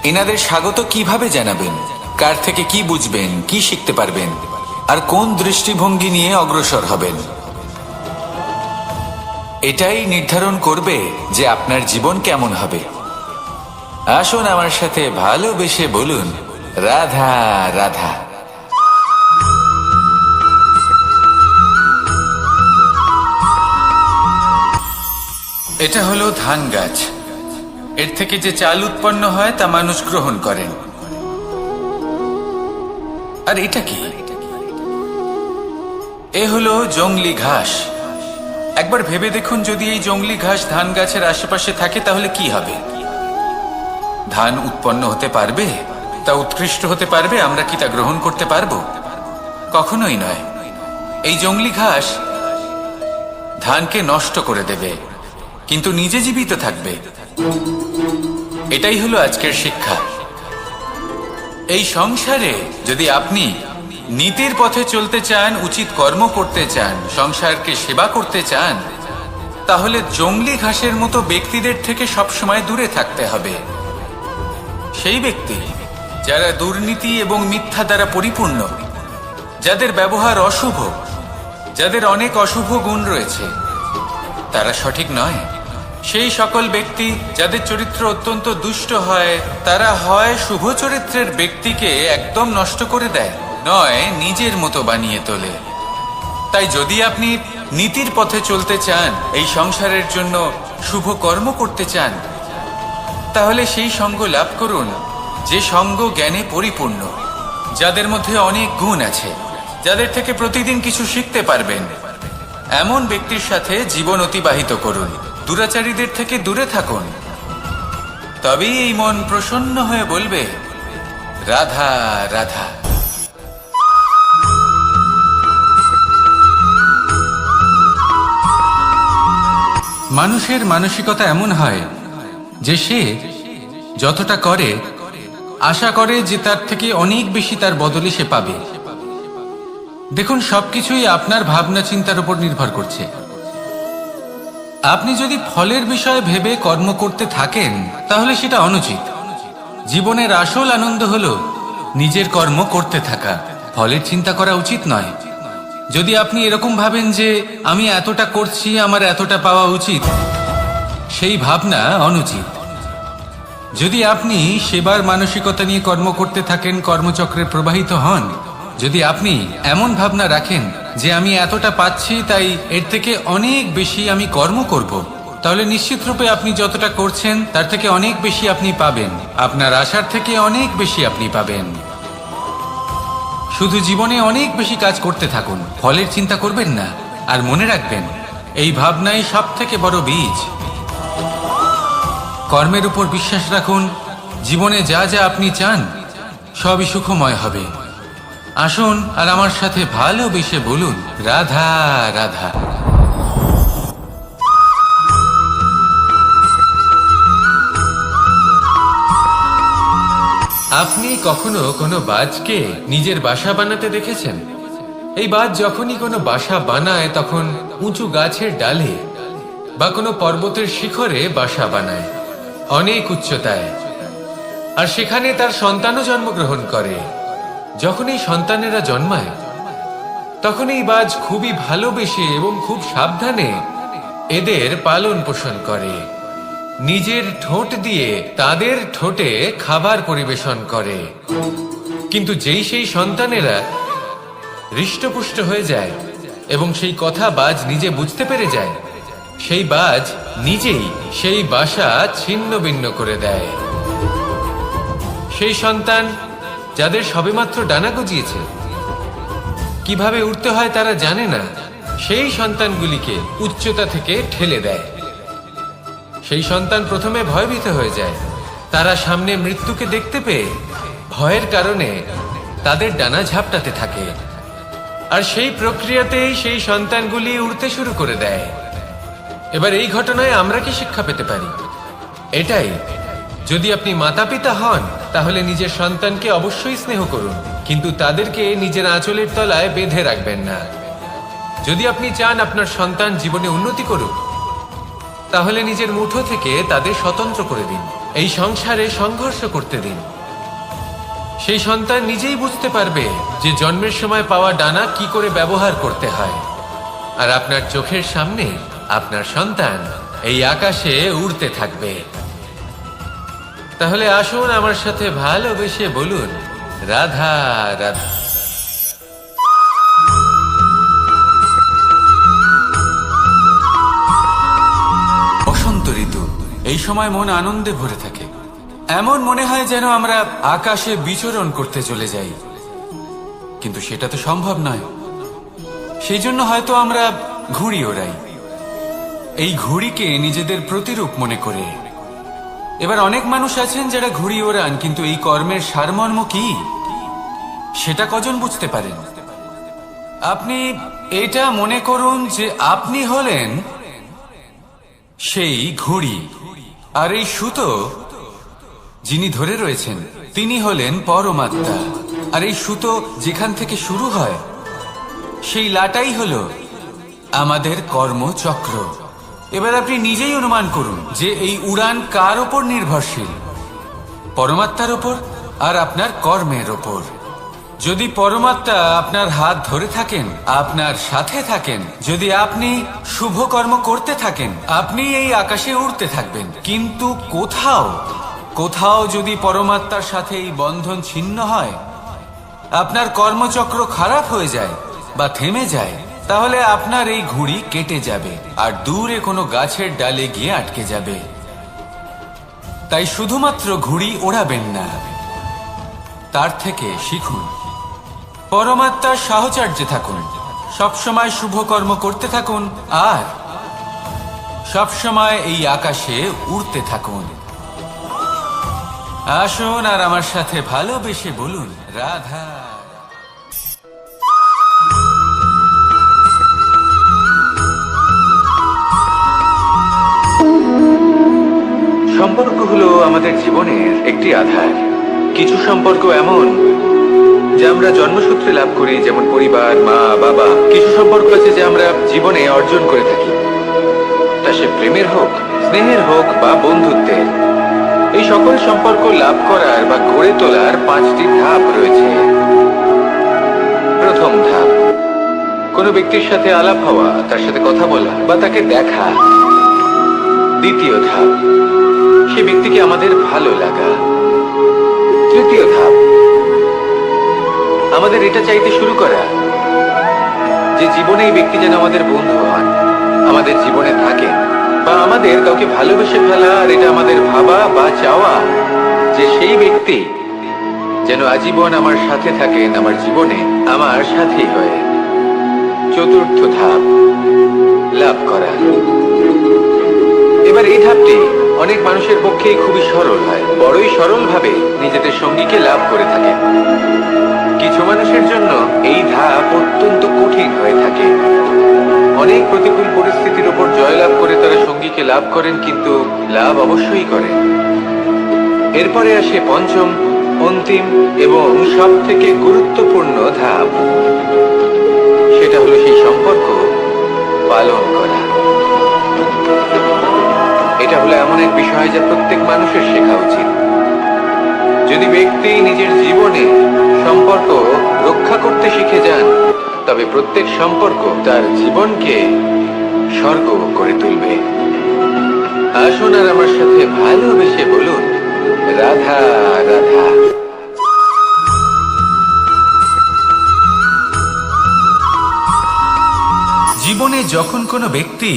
এনাদের স্বাগত কিভাবে জানাবেন, কার থেকে কি বুঝবেন, কি শিখতে পারবেন, আর কোন দৃষ্টিভঙ্গি নিয়ে অগ্রসর হবেন। এটাই নির্ধারণ করবে যে আপনার জীবন কেমন হবে। আসুন আমার সাথে ভালোবেসে বলুন, রাধা রাধা। এটা হলো ধান গাছ। এর থেকে যে চাল উৎপন্ন হয় তা মানুষ গ্রহণ করেন। আর এটা কি? এ হলো জংলি ঘাস। একবার ভেবে দেখুন, যদি এই জংলি ঘাস ধান গাছের আশেপাশে থাকে তাহলে কি হবে? ধান উৎপন্ন হতে পারবে? তা উৎকৃষ্ট হতে পারবে? আমরা কি তা গ্রহণ করতে পারবো? কখনোই নয়। এই জংলি ঘাস ধানকে নষ্ট করে দেবে, কিন্তু নিজে জীবিত থাকবে। এটাই হলো আজকের শিক্ষা। এই সংসারে যদি আপনি নীতির পথে চলতে চান, উচিত কর্ম করতে চান, সংসারকে সেবা করতে চান, তাহলে জংলি ঘাসের মতো ব্যক্তিদের থেকে সবসময় দূরে থাকতে হবে। সেই ব্যক্তি যারা দুর্নীতি এবং মিথ্যা দ্বারা পরিপূর্ণ, যাদের ব্যবহার অশুভ, যাদের অনেক অশুভ গুণ রয়েছে, তারা সঠিক নয়। সেই সকল ব্যক্তি যাদের চরিত্র অত্যন্ত দুষ্ট হয়, তারা হয় শুভ চরিত্রের ব্যক্তিকে একদম নষ্ট করে দেয়, নয় নিজের মতো বানিয়ে তোলে। তাই যদি আপনি নীতির পথে চলতে চান, এই সংসারের জন্য শুভ কর্ম করতে চান, তাহলে সেই সঙ্গ লাভ করুন যে সঙ্গ জ্ঞানে পরিপূর্ণ, যাদের মধ্যে অনেক গুণ আছে, যাদের থেকে প্রতিদিন কিছু শিখতে পারবেন। এমন ব্যক্তির সাথে জীবন অতিবাহিত করুন। দুরাচারীদের থেকে দূরে থাকুন। তবেই এই মন প্রসন্ন হয়ে বলবে, রাধা রাধা। মানুষের মানসিকতা এমন হয় যে সে যতটা করে আশা করে যে তার থেকে অনেক বেশি তার বদলে সে পাবে। দেখুন, সবকিছুই আপনার ভাবনা চিন্তার উপর নির্ভর করছে। আপনি যদি ফলের বিষয়ে ভেবে কর্ম করতে থাকেন তাহলে সেটা অনুচিত। জীবনের আসল আনন্দ হলো নিজের কর্ম করতে থাকা, ফলের চিন্তা করা উচিত নয়। যদি আপনি এরকম ভাবেন যে আমি এতটা করছি, আমার এতটা পাওয়া উচিত, সেই ভাবনা অনুচিত। যদি আপনি সেবার মানসিকতা নিয়ে কর্ম করতে থাকেন, কর্মচক্রে প্রবাহিত হন, যদি আপনি এমন ভাবনা রাখেন যে আমি এতটা পাচ্ছি তাই এর থেকে অনেক বেশি আমি কর্ম করব, তাহলে নিশ্চিত রূপে আপনি যতটা করছেন তার থেকে অনেক বেশি আপনি পাবেন। আপনার আশার থেকে অনেক বেশি আপনি পাবেন। শুধু জীবনে অনেক বেশি কাজ করতে থাকুন, ফলের চিন্তা করবেন না। আর মনে রাখবেন, এই ভাবনাই সব থেকে বড় বীজ। কর্মের উপর বিশ্বাস রাখুন। জীবনে যা যা আপনি চান সবই সুখময় হবে। আসুন আর আমার সাথে ভালোবেসে বলুন, রাধা রাধা। আপনি কখনো কোনো বাজকে নিজের বাসা বানাতে দেখেছেন? এই বাজ যখনই কোনো বাসা বানায় তখন উঁচু গাছের ডালে বা কোনো পর্বতের শিখরে বাসা বানায়, অনেক উচ্চতায়। আর সেখানে তার সন্তানও জন্মগ্রহণ করে। যখন এই সন্তানেরা জন্মায় তখন এই বাজ খুবই ভালোবেসে এবং খুব সাবধানে এদের পালন পোষণ করে। নিজের ঠোঁট দিয়ে তাদের ঠোঁটে খাবার পরিবেশন করে। কিন্তু যেই সেই সন্তানেরা হৃষ্টপুষ্ট হয়ে যায় এবং সেই কথা বাজ নিজে বুঝতে পেরে যায়, সেই বাজ নিজেই সেই বাসা ছিন্ন ভিন্ন করে দেয়। সেই সন্তান যাদের সবেমাত্র ডানা গজিয়েছে, কিভাবে উঠতে হয় তারা জানে না, সেই সন্তানগুলিকে উচ্চতা থেকে ঠেলে দেয়। সেই সন্তান প্রথমে ভয়ভীত হয়ে যায়। তারা সামনে মৃত্যুকে দেখতে পেয়ে ভয়ের কারণে তাদের ডানা ঝাপটাতে থাকে। আর সেই প্রক্রিয়াতেই সেই সন্তানগুলি উড়তে শুরু করে দেয়। এবার এই ঘটনায় আমরা কি শিক্ষা পেতে পারি? এটাই, যদি আপনি মাতা পিতা হন তাহলে নিজের সন্তানকে অবশ্যই স্নেহ করুন, কিন্তু তাদেরকে নিজের আঁচলের তলায় বেঁধে রাখবেন না। যদি আপনি চান আপনার সন্তান জীবনে উন্নতি করুক, তাহলে নিজের মুঠো থেকে তাদের স্বতন্ত্র করে দিন। এই সংসারে সংঘর্ষ করতে দিন। সেই সন্তান নিজেই বুঝতে পারবে যে জন্মের সময় পাওয়া ডানা কি করে ব্যবহার করতে হয়। আর আপনার চোখের সামনে আপনার সন্তান এই আকাশে উড়তে থাকবে। তাহলে আসুন আমার সাথে ভালোবেসে বলুন, রাধা রাধা। বসন্ত ঋতু, এই সময় মন আনন্দে ভরে থাকে। এমন মনে হয় যেন আমরা আকাশে বিচরণ করতে চলে যাই, কিন্তু সেটা তো সম্ভব নয়। সেই জন্য হয়তো আমরা ঘুড়ি ওড়াই, এই ঘুড়িকে নিজেদের প্রতিরূপ মনে করে। এবার অনেক মানুষ আছেন যারা ঘুড়ি ওড়ান, কিন্তু এই কর্মের সারমর্ম কি সেটা কজন বুঝতে পারেন? আপনি এটা মনে করুন যে আপনি হলেন সেই ঘুড়ি, আর এই সুতো যিনি ধরে রয়েছেন তিনি হলেন পরমাত্মা। আর এই সুতো যেখান থেকে শুরু হয় সেই লাটাই হলো আমাদের কর্মচক্র। এবার আপনি নিজেই অনুমান করুন যে এই উড়ান কার ওপর নির্ভরশীল? পরমাত্মার ওপর আর আপনার কর্মের ওপর। যদি পরমাত্মা আপনার হাত ধরে থাকেন, আপনার সাথে থাকেন, যদি আপনি শুভ কর্ম করতে থাকেন, আপনি এই আকাশে উড়তে থাকবেন। কিন্তু কোথাও কোথাও যদি পরমাত্মার সাথে এই বন্ধন ছিন্ন হয়, আপনার কর্মচক্র খারাপ হয়ে যায় বা থেমে যায়, তাহলে আপনার এই ঘুড়ি কেটে যাবে আর দূরে কোনো গাছের ডালে গিয়ে আটকে যাবে। তাই শুধুমাত্র ঘুড়ি ওড়াবেন না, তার থেকে শিখুন, পরমাত্মার সাহচর্যে থাকুন, সবসময় শুভ কর্ম করতে থাকুন আর সবসময় এই আকাশে উড়তে থাকুন। আসুন আর আমার সাথে ভালোবেসে বলুন, রাধা। সম্পর্ক হলো আমাদের জীবনের একটি আধার। কিছু সম্পর্ক এমন যে আমরা জন্মসূত্রে লাভ করি, যেমন পরিবার, মা, বাবা। কিছু সম্পর্ক আছে যে আমরা জীবনে অর্জন করে থাকি, তা সে প্রেমের হোক, স্নেহের হোক বা বন্ধুত্বের। এই সকল সম্পর্ক লাভ করার বা গড়ে তোলার 5টি ধাপ রয়েছে। প্রথম ধাপ, কোনো ব্যক্তির সাথে আলাপ হওয়া, তার সাথে কথা বলা বা তাকে দেখা। দ্বিতীয় ধাপ, সে ব্যক্তিকে আমাদের ভালো লাগা। তৃতীয় ধাপ, আমাদের এটা চাইতে শুরু করা যে জীবনে এই ব্যক্তি যেন আমাদের বন্ধু হন, আমাদের জীবনে থাকেন, বা আমাদের কাউকে ভালোবেসে ফেলা আর এটা আমাদের ভাবা বা চাওয়া যে সেই ব্যক্তি যেন আজীবন আমার সাথে থাকেন, আমার জীবনে আমার সাথী হয়ে। চতুর্থ ধাপ, লাভ করা। এবার এই ধাপটি অনেক মানুষের পক্ষেই খুবই সরল হয়, বড়ই সরল ভাবে নিজেদের সঙ্গীকে লাভ করে থাকে। কিছু মানুষের জন্য এই ধাপ অত্যন্ত কঠিন হয়ে থাকে। অনেক প্রতিকূল পরিস্থিতির উপর জয়লাভ করে তারা সঙ্গীকে লাভ করেন, কিন্তু লাভ অবশ্যই করেন। এরপরে আসে পঞ্চম, অন্তিম এবং সব থেকে গুরুত্বপূর্ণ ধাপ। সেটা হলো সেই সম্পর্ক পালন করা। এটা হলো এমন এক বিষয় যা প্রত্যেক মানুষের শেখা উচিত। যদি ব্যক্তি নিজের জীবনে সম্পর্ক রক্ষা করতে শিখে যান, তবে প্রত্যেক সম্পর্ক তার জীবনকে স্বর্গ করে তুলবে। আসুন আর আমার সাথে ভালোবেসে বলুন, রাধা রাধা। জীবনে যখন কোনো ব্যক্তি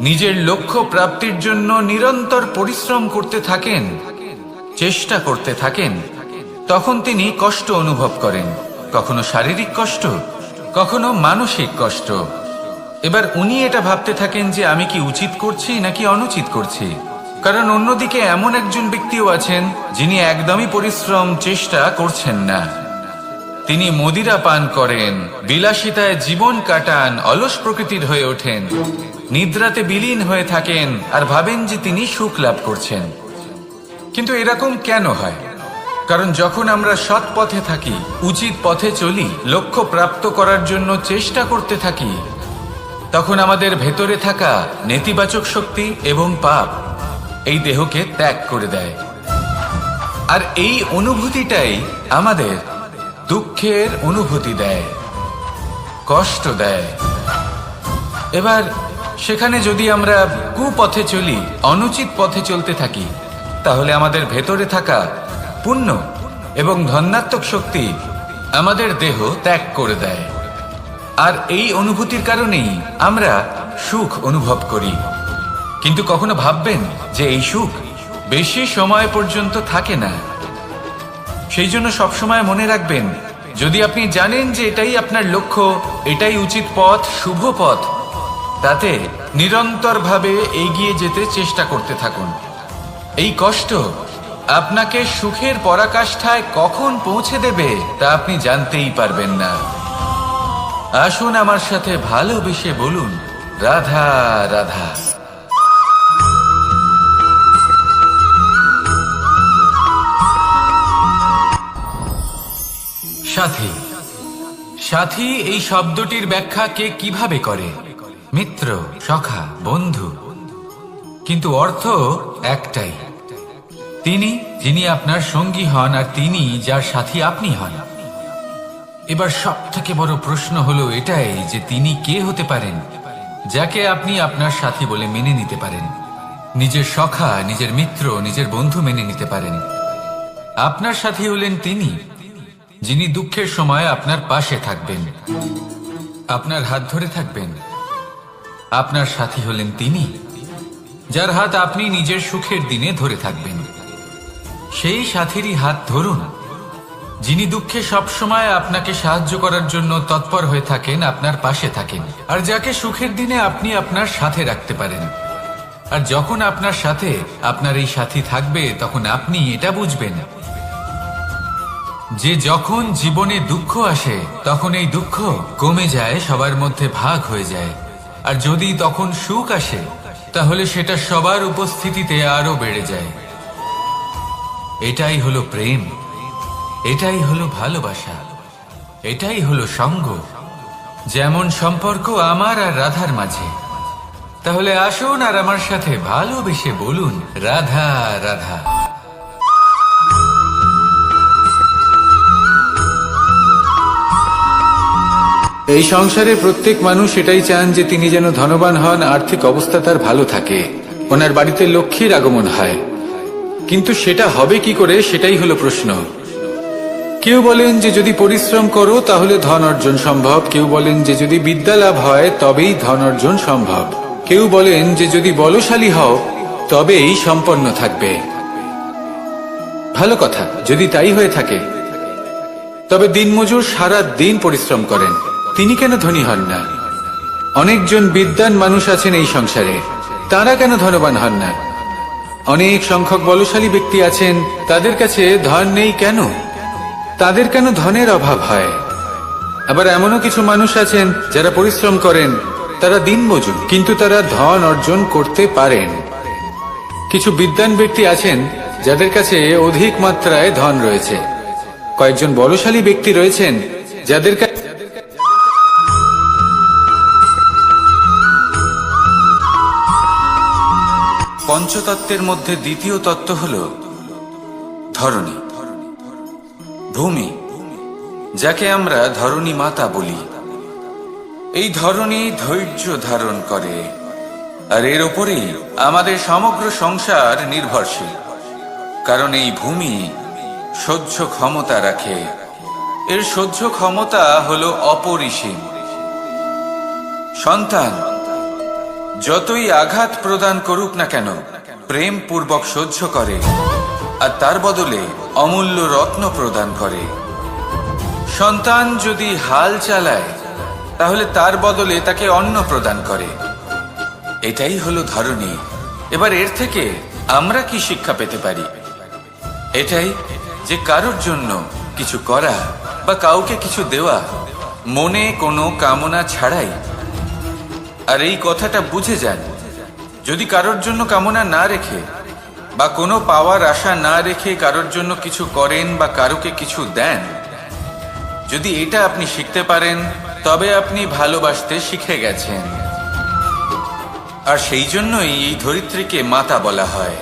নিজের লক্ষ্য প্রাপ্তির জন্য নিরন্তর পরিশ্রম করতে থাকেন, চেষ্টা করতে থাকেন, তখন তিনি কষ্ট অনুভব করেন, কখনো শারীরিক কষ্ট, কখনো মানসিক কষ্ট। এবার উনি এটা ভাবতে থাকেন যে আমি কি উচিত করছি নাকি অনুচিত করছি। কারণ অন্যদিকে এমন একজন ব্যক্তিও আছেন যিনি একদমই পরিশ্রম চেষ্টা করছেন না। তিনি মদিরা পান করেন, বিলাসিতায় জীবন কাটান, অলস প্রকৃতির হয়ে ওঠেন, নিদ্রাতে বিলীন হয়ে থাকেন আর ভাবেন যে তিনি সুখ লাভ করছেন। কিন্তু এরকম কেন হয়? কারণ যখন আমরা সৎ পথে থাকি, উচিত পথে চলি, লক্ষ্য প্রাপ্ত করার জন্য চেষ্টা করতে থাকি, তখন আমাদের ভেতরে থাকা নেতিবাচক শক্তি এবং পাপ এই দেহকে ত্যাগ করে দেয়। আর এই অনুভূতিটাই আমাদের দুঃখের অনুভূতি দেয়, কষ্ট দেয়। এবার সেখানে যদি আমরা কুপথে চলি, অনুচিত পথে চলতে থাকি, তাহলে আমাদের ভেতরে থাকা পুণ্য এবং ধনাত্মক শক্তি আমাদের দেহ ত্যাগ করে দেয়। আর এই অনুভূতির কারণেই আমরা সুখ অনুভব করি। কিন্তু কখনো ভাববেন যে এই সুখ বেশি সময় পর্যন্ত থাকে না। সেই জন্য সবসময় মনে রাখবেন, যদি আপনি জানেন যে এটাই আপনার লক্ষ্য, এটাই উচিত পথ, শুভ পথ, তাতে নিরন্তরভাবে এগিয়ে যেতে চেষ্টা করতে থাকুন। এই কষ্ট আপনাকে সুখের পরাকাষ্ঠায় কখন পৌঁছে দেবে তা আপনি জানতেই পারবেন না। আসুন আমার সাথে ভালোবেসে বলুন, রাধা রাধা। সাথী, সাথী এই শব্দটির ব্যাখ্যা কে কিভাবে করে? মিত্র, সখা, বন্ধু। কিন্তু অর্থ একটাই, তিনি যিনি আপনার সঙ্গী হন আর তিনি যার সাথী আপনি হন। এবার সব থেকে বড় প্রশ্ন হলো এটাই যে তিনি কে হতে পারেন যাকে আপনি আপনার সাথী বলে মেনে নিতে পারেন, নিজের সখা, নিজের মিত্র, নিজের বন্ধু মেনে নিতে পারেন। আপনার সাথী হলেন তিনি যিনি দুঃখের সময় আপনার পাশে থাকবেন, আপনার হাত ধরে থাকবেন। আপনার সাথী হলেন তিনি যার হাত আপনি নিজের সুখের দিনে ধরে থাকবেন। সেই সাথীরই হাত ধরুন যিনি দুঃখে সবসময় আপনাকে সাহায্য করার জন্য তৎপর হয়ে থাকেন, আপনার পাশে থাকেন, আর যাকে সুখের দিনে আপনি আপনার সাথে রাখতে পারেন। আর যখন আপনার সাথে আপনার এই সাথী থাকবে, তখন আপনি এটা বুঝবেন যে যখন জীবনে দুঃখ আসে, তখন এই দুঃখ কমে যায়, সবার মধ্যে ভাগ হয়ে যায়। আর যদি তখন সুখ আসে, তাহলে সেটা সবার উপস্থিতিতে আরো বেড়ে যায়। এটাই হলো প্রেম, এটাই হলো ভালোবাসা, এটাই হলো সঙ্গ। যেমন সম্পর্ক আমার আর রাধার মাঝে। তাহলে আসুন আর আমার সাথে ভালোবেসে বলুন, রাধা রাধা। এই সংসারে প্রত্যেক মানুষ এটাই চান যে তিনি যেন ধনবান হন, আর্থিক অবস্থা তার ভালো থাকে, ওনার বাড়িতে লক্ষ্মীর আগমন হয়। কিন্তু সেটা হবে কি করে, সেটাই হলো প্রশ্ন। কেউ বলেন যে যদি পরিশ্রম করো তাহলে ধন অর্জন সম্ভব, কেউ বলেন যে যদি বিদ্যা লাভ হয় তবেই ধন অর্জন সম্ভব, কেউ বলেন যে যদি বলশালী হও তবেই সম্পন্ন থাকবে। ভালো কথা, যদি তাই হয়ে থাকে, তবে দিনমজুর সারা দিন পরিশ্রম করেন, তিনি কেন ধনী হন না? অনেকজন বিদ্বান মানুষ আছেন এই সংসারে, তারা কেন ধনবান হন না? অনেক সংখ্যক বলশালী ব্যক্তি আছেন, তাদের কাছে ধন নেই কেন? তাদের কেন ধনের অভাব হয়? আবার এমনও কিছু মানুষ আছেন যারা পরিশ্রম করেন, তারা দিনমজুর, কিন্তু তারা ধন অর্জন করতে পারেন। কিছু বিদ্বান ব্যক্তি আছেন যাদের কাছে অধিক মাত্রায় ধন রয়েছে। কয়েকজন বলশালী ব্যক্তি রয়েছেন যাদের কাছে পঞ্চতত্ত্বের মধ্যে দ্বিতীয় তত্ত্ব হল ধরণী, ভূমি, যাকে আমরা ধরণী মাতা বলি। এই ধরণী ধৈর্য ধারণ করে, আর এর ওপরেই আমাদের সমগ্র সংসার নির্ভরশীল। কারণ এই ভূমি সহ্য ক্ষমতা রাখে, এর সহ্য ক্ষমতা হলো অপরিসীম। সন্তান যতই আঘাত প্রদান করুক না কেন, প্রেম পূর্বক সহ্য করে, আর তার বদলে অমূল্য রত্ন প্রদান করে। সন্তান যদি হাল চালায়, তাহলে তার বদলে তাকে অন্ন প্রদান করে। এটাই হলো ধরণী। এবার এর থেকে আমরা কি শিক্ষা পেতে পারি? এটাই যে কারোর জন্য কিছু করা বা কাউকে কিছু দেওয়া মনে কোনো কামনা ছাড়াই। আর এই কথাটা বুঝে যান, যদি কারোর জন্য কামনা না রেখে বা কোনো পাওয়ার আশা না রেখে কারোর জন্য কিছু করেন বা কারোকে কিছু দেন, যদি এটা আপনি শিখতে পারেন তবে আপনি ভালোবাসতে শিখে গেছেন। আর সেই জন্যই এই ধরিত্রীকে মাতা বলা হয়।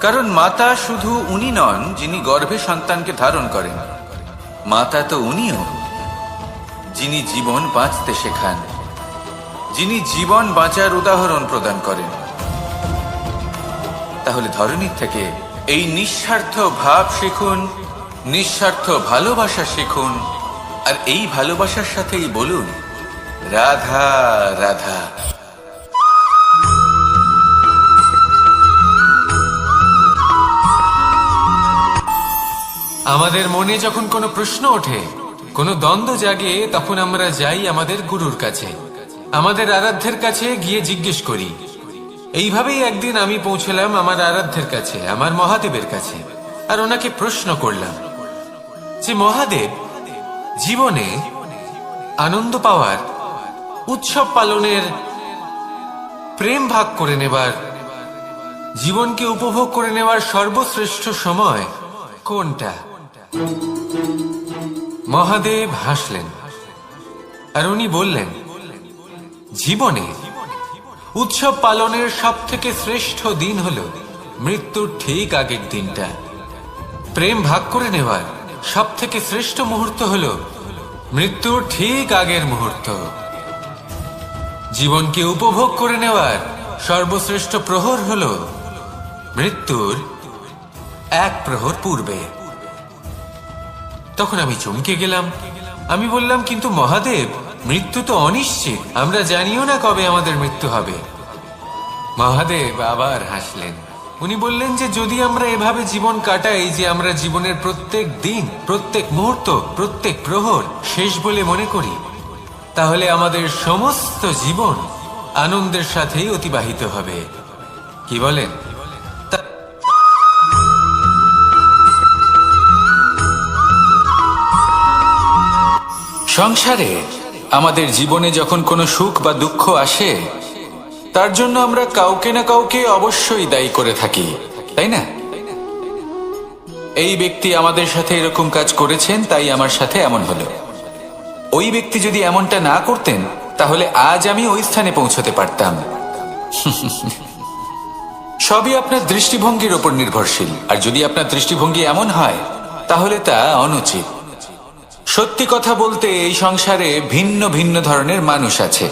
কারণ মাতা শুধু উনি নন যিনি গর্ভে সন্তানকে ধারণ করেন, মাতা তো উনিও যিনি জীবন বাঁচতে শেখান, যিনি জীবন বাঁচার উদাহরণ প্রদান করেন। তাহলে ধরনীর থেকে এই নিঃস্বার্থ ভাব শিখুন, নিঃস্বার্থ ভালোবাসা শিখুন, আর এই ভালোবাসার সাথেই বলুন রাধা রাধা। আমাদের মনে যখন কোনো প্রশ্ন ওঠে, কোনো দ্বন্দ্ব জাগে, তখন আমরা যাই আমাদের গুরুর কাছে, আমাদের আরাধ্যের কাছে গিয়ে জিজ্ঞেস করি। এইভাবেই একদিন আমি পৌঁছলাম আমার আরাধ্যের কাছে, আমার মহাদেবের কাছে, আর ওনাকে প্রশ্ন করলাম যে মহাদেব, জীবনে আনন্দ পাওয়ার, উৎসব পালনের, প্রেম ভাগ করে নেবার, জীবনকে উপভোগ করে নেওয়ার সর্বশ্রেষ্ঠ সময় কোনটা? মহাদেব হাসলেন আর উনি বললেন, জীবনে উৎসব পালনের সব থেকে শ্রেষ্ঠ দিন হল মৃত্যুর ঠিক আগের দিনটা। প্রেম ভাগ করে নেওয়ার সব থেকে শ্রেষ্ঠ মুহূর্ত হল মৃত্যুর ঠিক আগের মুহূর্ত। জীবনকে উপভোগ করে নেওয়ার সর্বশ্রেষ্ঠ প্রহর হল মৃত্যুর এক প্রহর পূর্বে। তখন আমি চমকে গেলাম। আমি বললাম, কিন্তু মহাদেব, মৃত্যু তো অনিশ্চিত, আমরা জানিও না কবে আমাদের মৃত্যু হবে। মহাদেব আবার হাসলেন। উনি বললেন যে যদি আমরা এভাবে জীবন কাটাই যে আমরা জীবনের প্রত্যেক দিন, প্রত্যেক মুহূর্ত, প্রত্যেক প্রহর শেষ বলে মনে করি, তাহলে আমাদের সমস্ত জীবন আনন্দের সাথেই অতিবাহিত হবে। কি বলেন? সংসারে আমাদের জীবনে যখন কোনো সুখ বা দুঃখ আসে, তার জন্য আমরা কাউকে না কাউকে অবশ্যই দায়ী করে থাকি, তাই না? এই ব্যক্তি আমাদের সাথে এরকম কাজ করেছেন, তাই আমার সাথে এমন হলো। ওই ব্যক্তি যদি এমনটা না করতেন, তাহলে আজ আমি ওই স্থানে পৌঁছতে পারতাম। সবই আপনার দৃষ্টিভঙ্গির ওপর নির্ভরশীল, আর যদি আপনার দৃষ্টিভঙ্গি এমন হয়, তাহলে তা অনুচিত। সত্যি কথা বলতে, এই সংসারে ভিন্ন ভিন্ন ধরনের মানুষ আছে।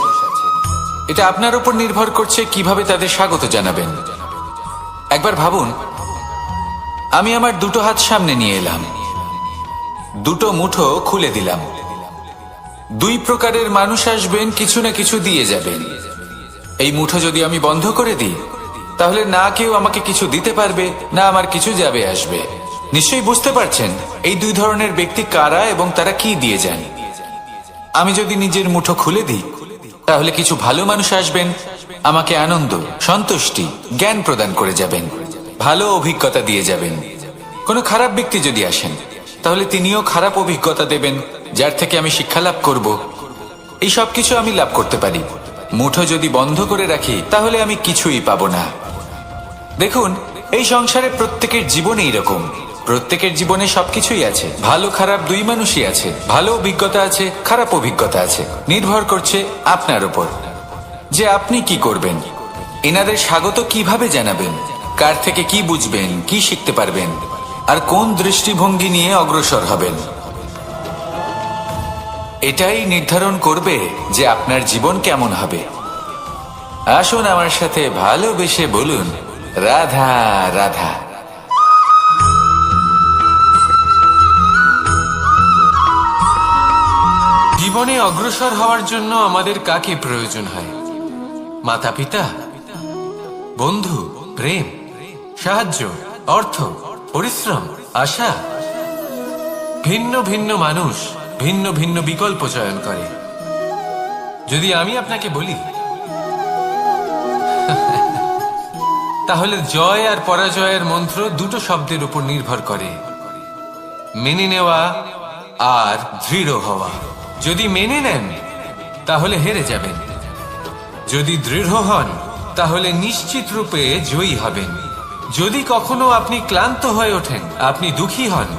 এটা আপনার উপর নির্ভর করছে কিভাবে তাদের স্বাগত জানাবেন। একবার ভাবুন, আমি আমার দুটো হাত সামনে নিয়ে এলাম, দুটো মুঠো খুলে দিলাম। দুই প্রকারের মানুষ আসবেন, কিছু না কিছু দিয়ে যাবেন। এই মুঠো যদি আমি বন্ধ করে দিই, তাহলে না কেউ আমাকে কিছু দিতে পারবে, না আমার কিছু যাবে আসবে। নিশ্চয়ই বুঝতে পারছেন এই দুই ধরনের ব্যক্তি কারা এবং তারা কি দিয়ে যান। আমি যদি নিজের মুঠো খুলে দিই, তাহলে কিছু ভালো মানুষ আসবেন, আমাকে আনন্দ, সন্তুষ্টি, জ্ঞান প্রদান করে যাবেন, ভালো অভিজ্ঞতা দিয়ে যাবেন। কোনো খারাপ ব্যক্তি যদি আসেন, তাহলে তিনিও খারাপ অভিজ্ঞতা দেবেন, যার থেকে আমি শিক্ষা লাভ করব। এই সব কিছু আমি লাভ করতে পারি। মুঠো যদি বন্ধ করে রাখি, তাহলে আমি কিছুই পাবো না। দেখুন, এই সংসারে প্রত্যেকের জীবনে এরকম। প্রত্যেকের জীবনে সবকিছুই আছে, ভালো খারাপ দুই মানুষই আছে, ভালো অভিজ্ঞতা আছে, খারাপ অভিজ্ঞতা আছে। নির্ভর করছে আপনার উপর যে আপনি কি করবেন, এনাদের স্বাগত কিভাবে জানাবেন, কার থেকে কি বুঝবেন, কি শিখতে পারবেন, আর কোন দৃষ্টিভঙ্গি নিয়ে অগ্রসর হবেন। এটাই নির্ধারণ করবে যে আপনার জীবন কেমন হবে। আসুন আমার সাথে ভালোবেসে বলুন রাধা রাধা। জীবনে অগ্রসর হওয়ার জন্য আমাদের কাকে প্রয়োজন হয়? মাতা পিতা, বন্ধু, প্রেম, সাহায্য, অর্থ, পরিশ্রম, আশা। ভিন্ন ভিন্ন মানুষ ভিন্ন ভিন্ন বিকল্প চয়ন করে। যদি আমি আপনাকে বলি, তাহলে জয় আর পরাজয়ের মন্ত্র দুটো শব্দের উপর নির্ভর করে, মেনে নেওয়া আর দৃঢ় হওয়া। যদি মেনে নেন, তাহলে হেরে যাবেন। যদি দৃঢ় হন, তাহলে নিশ্চিত রূপে জয়ী হবেন। যদি কখনো আপনি ক্লান্ত হয়ে ওঠেন, আপনি দুঃখী হন,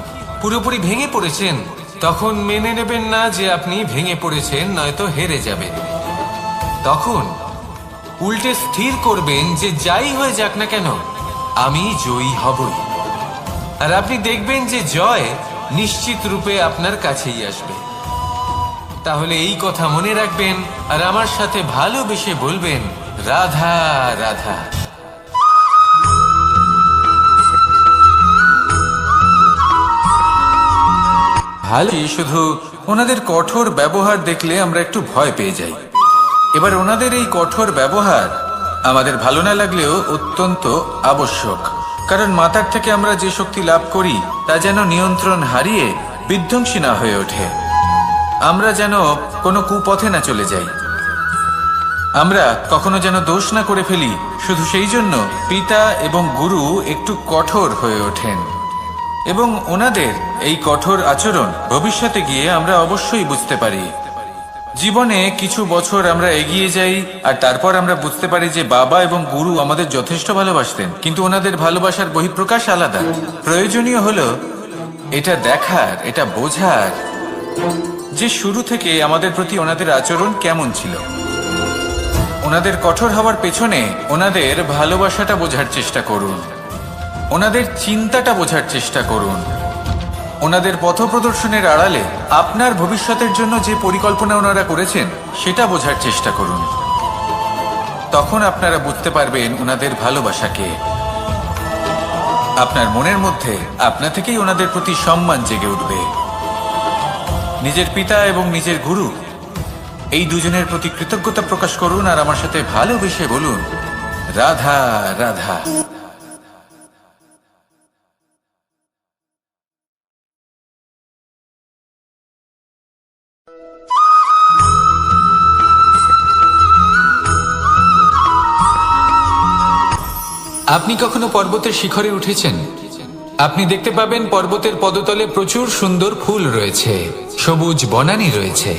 পুরোপুরি ভেঙে পড়েছেন, তখন মেনে নেবেন না যে আপনি ভেঙে পড়েছেন, নয়তো হেরে যাবেন। তখন উল্টে স্থির করবেন যে যাই হয়ে যাক না কেন, আমি জয়ী হবই। আর আপনি দেখবেন যে জয় নিশ্চিত রূপে আপনার কাছেই আসবে। তাহলে এই কথা মনে রাখবেন আর আমার সাথে ভালোবেসে বলবেন, রাধা রাধা। ভালো, শুধু ওনাদের কঠোর ব্যবহার দেখলে আমরা একটু ভয় পেয়ে যাই। এবার ওনাদের এই কঠোর ব্যবহার আমাদের ভালো না লাগলেও অত্যন্ত আবশ্যক, কারণ মাথার থেকে আমরা যে শক্তি লাভ করি তা যেন নিয়ন্ত্রণ হারিয়ে বিধ্বংসী না হয়ে ওঠে। আমরা যেন কোনো কুপথে না চলে যাই, আমরা কখনো যেন দোষ না করে ফেলি। শুধু সেই জন্য পিতা এবং গুরু একটু কঠোর হয়ে ওঠেন, এবং ওনাদের এই কঠোর আচরণ ভবিষ্যতে গিয়ে আমরা অবশ্যই বুঝতে পারি। জীবনে কিছু বছর আমরা এগিয়ে যাই আর তারপর আমরা বুঝতে পারি যে বাবা এবং গুরু আমাদের যথেষ্ট ভালোবাসতেন, কিন্তু ওনাদের ভালোবাসার বহিঃপ্রকাশ আলাদা। প্রয়োজনীয় হলো এটা দেখার, এটা বোঝার যে শুরু থেকে আমাদের প্রতি ওনাদের আচরণ কেমন ছিল। ওনাদের কঠোর হওয়ার পেছনে ওনাদের ভালোবাসাটা বোঝার চেষ্টা করুন, ওনাদের চিন্তাটা বোঝার চেষ্টা করুন, ওনাদের পথপ্রদর্শনের আড়ালে আপনার ভবিষ্যতের জন্য যে পরিকল্পনা ওনারা করেছেন সেটা বোঝার চেষ্টা করুন। তখন আপনারা বুঝতে পারবেন ওনাদের ভালোবাসাকে। আপনার মনের মধ্যে আপনা থেকেই ওনাদের প্রতি সম্মান জেগে উঠবে। নিজের পিতা এবং নিজের গুরু এই দুজনের প্রতি কৃতজ্ঞতা প্রকাশ করুন আর আমার সাথে ভালোবেসে বলুন, রাধা রাধা। আপনি কখনো পর্বতের শিখরে উঠেছেন? আপনি দেখতে পাবেন পর্বতের পদতলে প্রচুর সুন্দর ফুল রয়েছে, সবুজ বনানী রয়েছে।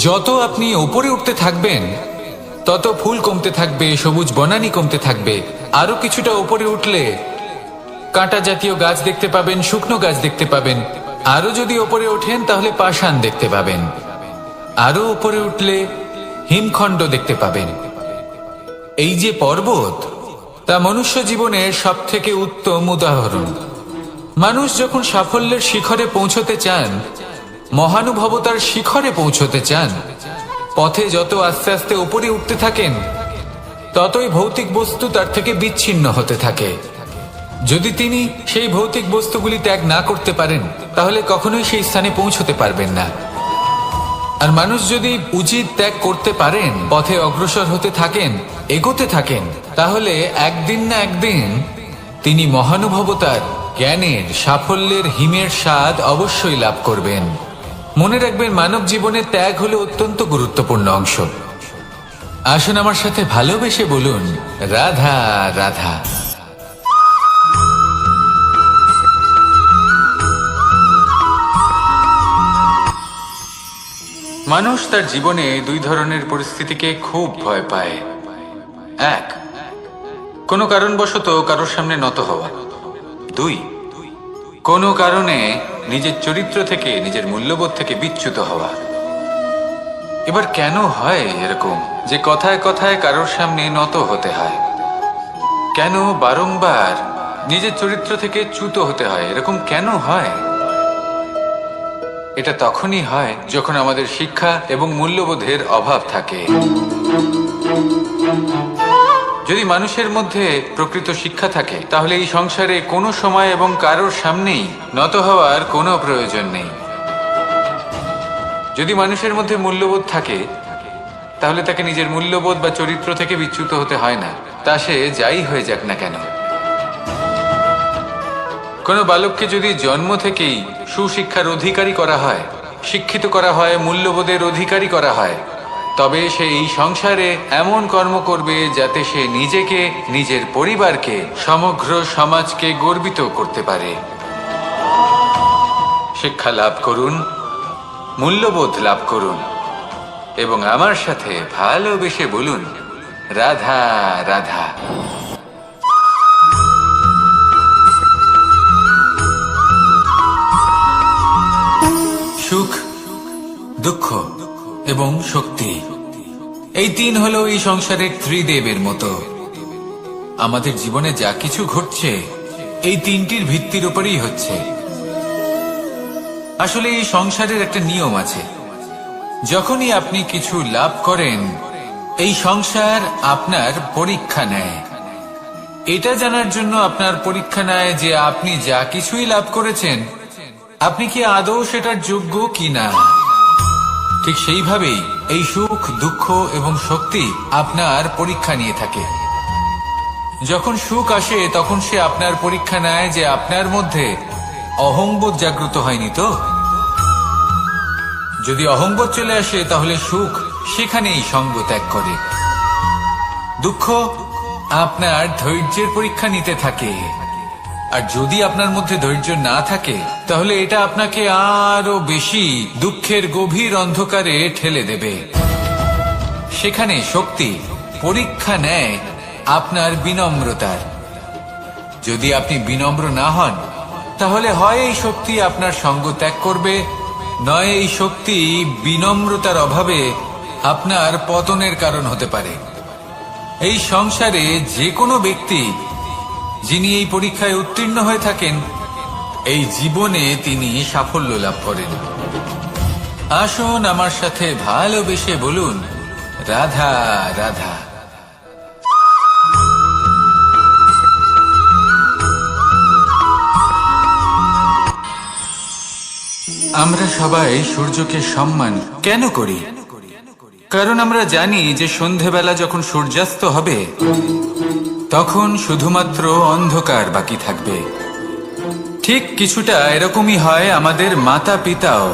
যত আপনি ওপরে উঠতে থাকবেন তত ফুল কমতে থাকবে, সবুজ বনানী কমতে থাকবে। আরো কিছুটা ওপরে উঠলে কাঁটা জাতীয় গাছ দেখতে পাবেন, শুকনো গাছ দেখতে পাবেন। আরো যদি ওপরে ওঠেন তাহলে পাষাণ দেখতে পাবেন। আরো উপরে উঠলে হিমখণ্ড দেখতে পাবেন। এই যে পর্বত, তা মনুষ্য জীবনের সব থেকে উত্তম উদাহরণ। মানুষ যখন সাফল্যের শিখরে পৌঁছতে চান, মহানুভবতার শিখরে পৌঁছতে চান, পথে যত আস্তে আস্তে উপরে উঠতে থাকেন ততই ভৌতিক বস্তু তার থেকে বিচ্ছিন্ন হতে থাকে। যদি তিনি সেই ভৌতিক বস্তুগুলি ত্যাগ না করতে পারেন তাহলে কখনোই সেই স্থানে পৌঁছতে পারবেন না। আর মানুষ যদি উচিত ত্যাগ করতে পারেন, পথে অগ্রসর হতে থাকেন, এগোতে থাকেন, তাহলে একদিন না একদিন তিনি মহানুভবতার, জ্ঞানের, সাফল্যের হিমের স্বাদ অবশ্যই লাভ করবেন। মনে রাখবেন, মানব জীবনে ত্যাগ হলো অত্যন্ত গুরুত্বপূর্ণ অংশ। আসুন আমার সাথে ভালোবেসে বলুন, রাধা রাধা। মানুষ তার জীবনে দুই ধরনের পরিস্থিতিকে খুব ভয় পায়। এক, কোনো কারণবশত কারোর সামনে নত হওয়া। দুই, কোনো কারণে নিজের চরিত্র থেকে, নিজের মূল্যবোধ থেকে বিচ্যুত হওয়া। এবার কেন হয় এরকম যে কথায় কথায় কারোর সামনে নত হতে হয়? কেন বারংবার নিজের চরিত্র থেকে চ্যুত হতে হয়? এরকম কেন হয়? এটা তখনই হয় যখন আমাদের শিক্ষা এবং মূল্যবোধের অভাব থাকে। যদি মানুষের মধ্যে প্রকৃত শিক্ষা থাকে তাহলে এই সংসারে কোনো সময় এবং কারোর সামনেই নত হওয়ার কোনো প্রয়োজন নেই। যদি মানুষের মধ্যে মূল্যবোধ থাকে তাহলে তাকে নিজের মূল্যবোধ বা চরিত্র থেকে বিচ্যুত হতে হয় না, তা সে যাই হয়ে যাক না কেন। কোনো বালককে যদি জন্ম থেকেই সুশিক্ষার অধিকারী করা হয়, শিক্ষিত করা হয়, মূল্যবোধের অধিকারী করা হয়, তবে সে এই সংসারে এমন কর্ম করবে যাতে সে নিজেকে, নিজের পরিবারকে, সমগ্র সমাজকে গর্বিত করতে পারে। শিক্ষা লাভ করুন, মূল্যবোধ লাভ করুন এবং আমার সাথে ভালোবেসে বলুন, রাধা রাধা। দুঃখ এবং শক্তি, এই তিন হলো এই সংসারের ত্রিদেবের মতো। আমাদের জীবনে যা কিছু ঘটছে এই তিনটির ভিত্তির উপরেই হচ্ছে। আসলে এই সংসারের একটা নিয়ম আছে, যখনই আপনি কিছু লাভ করেন এই সংসার আপনার পরীক্ষা নেয়। এটা জানার জন্য আপনার পরীক্ষা নেয় যে আপনি যা কিছুই লাভ করেছেন আপনি কি আদৌ সেটার যোগ্য কিনা। ঠিক সেইভাবেই এই সুখ, দুঃখ এবং শক্তি আপনার পরীক্ষা নিয়ে থাকে। যখন সুখ আসে তখন সে আপনার পরীক্ষা নেয় যে আপনার মধ্যে অহংবোধ জাগ্রত হয়নি তো। যদি অহংবোধ চলে আসে তাহলে সুখ সেখানেই সঙ্গ ত্যাগ করে। দুঃখ আপনার ধৈর্যের পরীক্ষা নিতে থাকে, আর যদি আপনার মধ্যে ধৈর্য না থাকে তাহলে এটা আপনাকে আরো বেশি দুঃখের গভীর অন্ধকারে ঠেলে দেবে। সেখানে শক্তি পরীক্ষা নেয় আপনার বিনম্রতার। যদি আপনি বিনম্র না হন তাহলে হয় এই শক্তি আপনার সঙ্গ ত্যাগ করবে, নয় এই শক্তি বিনম্রতার অভাবে আপনার পতনের কারণ হতে পারে। এই সংসারে যে কোনো ব্যক্তি যিনি এই পরীক্ষায় উত্তীর্ণ হয়ে থাকেন এই জীবনে তিনি সাফল্য লাভ করেন। আসুন আমার সাথে ভালোবেসে বলুন, রাধা রাধা। আমরা সবাই সূর্যকে সম্মান কেন করি? কারণ আমরা জানি যে সন্ধেবেলা যখন সূর্যাস্ত হবে তখন শুধুমাত্র অন্ধকার বাকি থাকবে। ঠিক কিছুটা এরকমই হয় আমাদের মাতা পিতাও,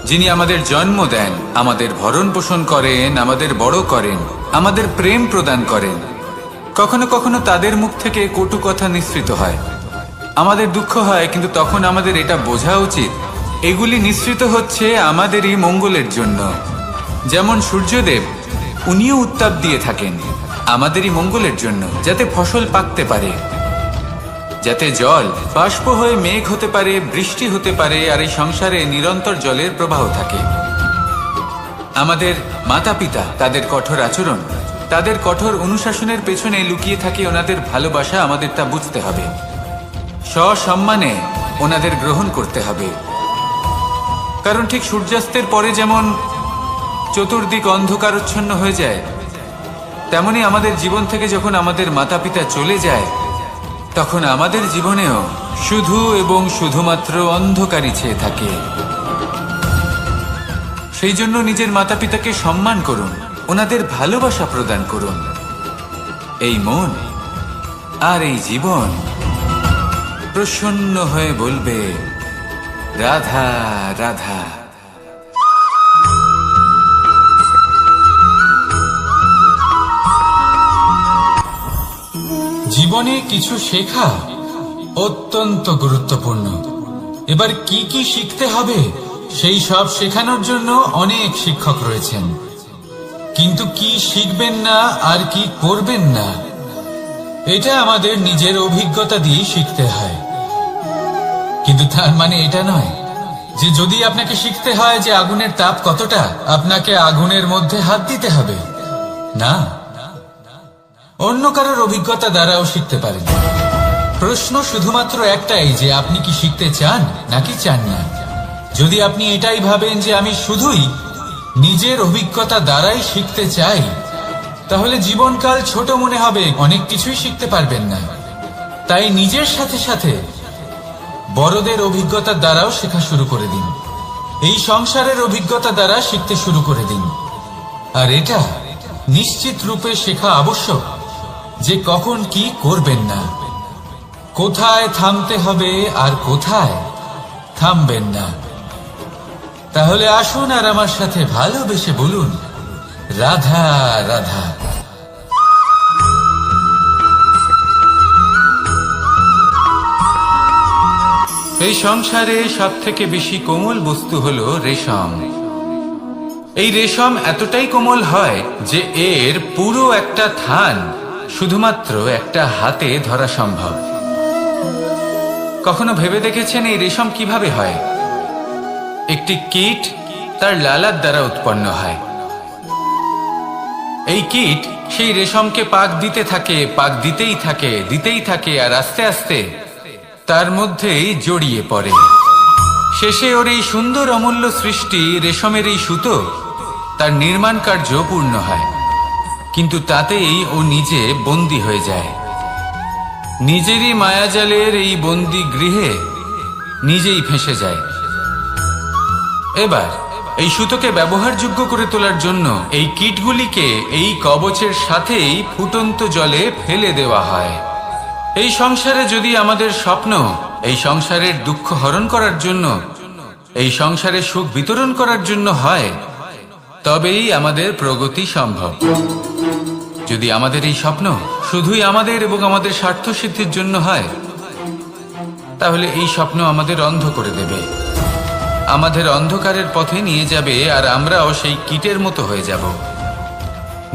যিনি আমাদের জন্ম দেন, আমাদের ভরণ পোষণ করেন, আমাদের বড় করেন, আমাদের প্রেম প্রদান করেন। কখনো কখনো তাদের মুখ থেকে কটু কথা নিঃসৃত হয়, আমাদের দুঃখ হয়, কিন্তু তখন আমাদের এটা বোঝা উচিত এগুলি নিঃসৃত হচ্ছে আমাদেরই মঙ্গলের জন্য। যেমন সূর্যদেব, উনিও উত্তাপ দিয়ে থাকেন আমাদেরই মঙ্গলের জন্য, যাতে ফসল পাকতে পারে, যাতে জল বাষ্প হয়ে মেঘ হতে পারে, বৃষ্টি হতে পারে, আর এই সংসারে নিরন্তর জলের প্রবাহ থাকে। আমাদের মাতা পিতা, তাদের কঠোর আচরণ, তাদের কঠোর অনুশাসনের পেছনে লুকিয়ে থাকে ওনাদের ভালোবাসা। আমাদের তা বুঝতে হবে, সসম্মানে ওনাদের গ্রহণ করতে হবে। কারণ ঠিক সূর্যাস্তের পরে যেমন চতুর্দিক অন্ধকারচ্ছন্ন হয়ে যায়, তেমনি আমাদের জীবন থেকে যখন আমাদের মাতা পিতা চলে যায় তখন আমাদের জীবনেও শুধু এবং শুধুমাত্র অন্ধকারই ছেয়ে থাকে। সেই জন্য নিজের মাতা পিতাকে সম্মান করুন, ওনাদের ভালোবাসা প্রদান করুন। এই মন আর এই জীবন প্রসন্ন হয়ে বলবে, রাধা রাধা। জীবনে কিছু শেখা অত্যন্ত গুরুত্বপূর্ণ। এবার কি কি শিখতে হবে সেই সব শেখানোর জন্য অনেক শিক্ষক রয়েছেন, কিন্তু কি শিখবেন না আর কি করবেন না এটা আমাদের নিজের অভিজ্ঞতা দিয়ে শিখতে হয়। কিন্তু তার মানে এটা নয় যে যদি আপনাকে শিখতে হয় যে আগুনের তাপ কতটা, আপনাকে আগুনের মধ্যে হাত দিতে হবে। না, অন্য কারোর অভিজ্ঞতা দ্বারাও শিখতে পারেন। প্রশ্ন শুধুমাত্র একটাই যে আপনি কি শিখতে চান নাকি চান না। যদি আপনি এটাই ভাবেন যে আমি শুধুই নিজের অভিজ্ঞতা দ্বারাই শিখতে চাই, তাহলে জীবনকাল ছোট মনে হবে, অনেক কিছুই শিখতে পারবেন না। তাই নিজের সাথে সাথে বড়দের অভিজ্ঞতার দ্বারাও শেখা শুরু করে দিন। এই সংসারের অভিজ্ঞতা দ্বারা শিখতে শুরু করে দিন। আর এটা নিশ্চিত রূপে শেখা আবশ্যক যে কখন কি করবেন না, কোথায় থামতে হবে আর কোথায় থামবেন না। তাহলে আসুন আর আমার সাথে ভালোবেসে বলুন, রাধা রাধা। এই সংসারে সব থেকে বেশি কোমল বস্তু হলো রেশম। এই রেশম এতটাই কোমল হয় যে এর পুরো একটা থান শুধুমাত্র একটা হাতে ধরা সম্ভব। কখনো ভেবে দেখেছেন এই রেশম কিভাবে হয়? একটি কীট তার লালার দ্বারা উৎপন্ন হয়। এই কীট সেই রেশমকে পাক দিতে থাকে, পাক দিতেই থাকে, আর আস্তে আস্তে তার মধ্যেই জড়িয়ে পড়ে। শেষে ওর এই সুন্দর অমূল্য সৃষ্টি রেশমের এই সুতো তার নির্মাণ কার্য পূর্ণ হয়, কিন্তু তাতেই ও নিজে বন্দী হয়ে যায়। নিজেরই মায়াজালের এই বন্দী গৃহে নিজেই ফেঁসে যায়। এবার এই সুতোকে ব্যবহারযোগ্য করে তোলার জন্য এই কীটগুলিকে এই কবচের সাথেই ফুটন্ত জলে ফেলে দেওয়া হয়। এই সংসারে যদি আমাদের স্বপ্ন এই সংসারের দুঃখ হরণ করার জন্য, এই সংসারে সুখ বিতরণ করার জন্য হয়, তবেই আমাদের প্রগতি সম্ভব। যদি আমাদের এই স্বপ্ন শুধুই আমাদের এবং আমাদের স্বার্থ সিদ্ধির জন্য হয়, তাহলে এই স্বপ্ন আমাদের অন্ধ করে দেবে, আমাদের অন্ধকারের পথে নিয়ে যাবে, আর আমরাও সেই কীটের মতো হয়ে যাব।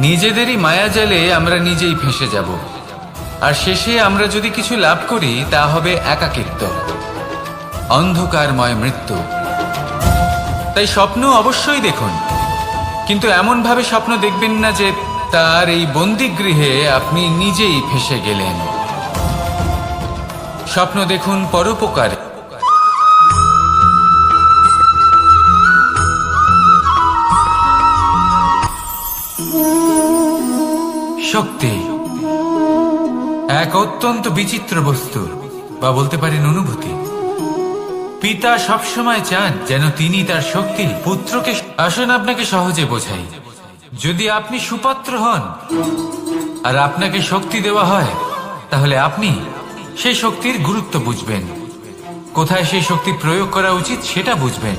নিজেদেরই মায়াজালে আমরা নিজেই ফেঁসে যাব, আর শেষে আমরা যদি কিছু লাভ করি তা হবে একাকিত্ব, অন্ধকারময় মৃত্যু। তাই স্বপ্ন অবশ্যই দেখুন, কিন্তু এমন ভাবে স্বপ্ন দেখবেন না যে তার এই বন্দিগৃহে আপনি নিজেই ফেঁসে গেলেন। স্বপ্ন দেখুন পরোপকারে। শক্তি এক অত্যন্ত বিচিত্র বস্তু, বা বলতে পারেন অনুভূতি। পিতা সবসময় চান যেন তিনি তার শক্তি পুত্রকে। আসুন আপনাকে সহজে বোঝাই। যদি আপনি সুপাত্র হন আর আপনাকে শক্তি দেওয়া হয়, তাহলে আপনি সেই শক্তির গুরুত্ব বুঝবেন, কোথায় সেই শক্তি প্রয়োগ করা উচিত সেটা বুঝবেন।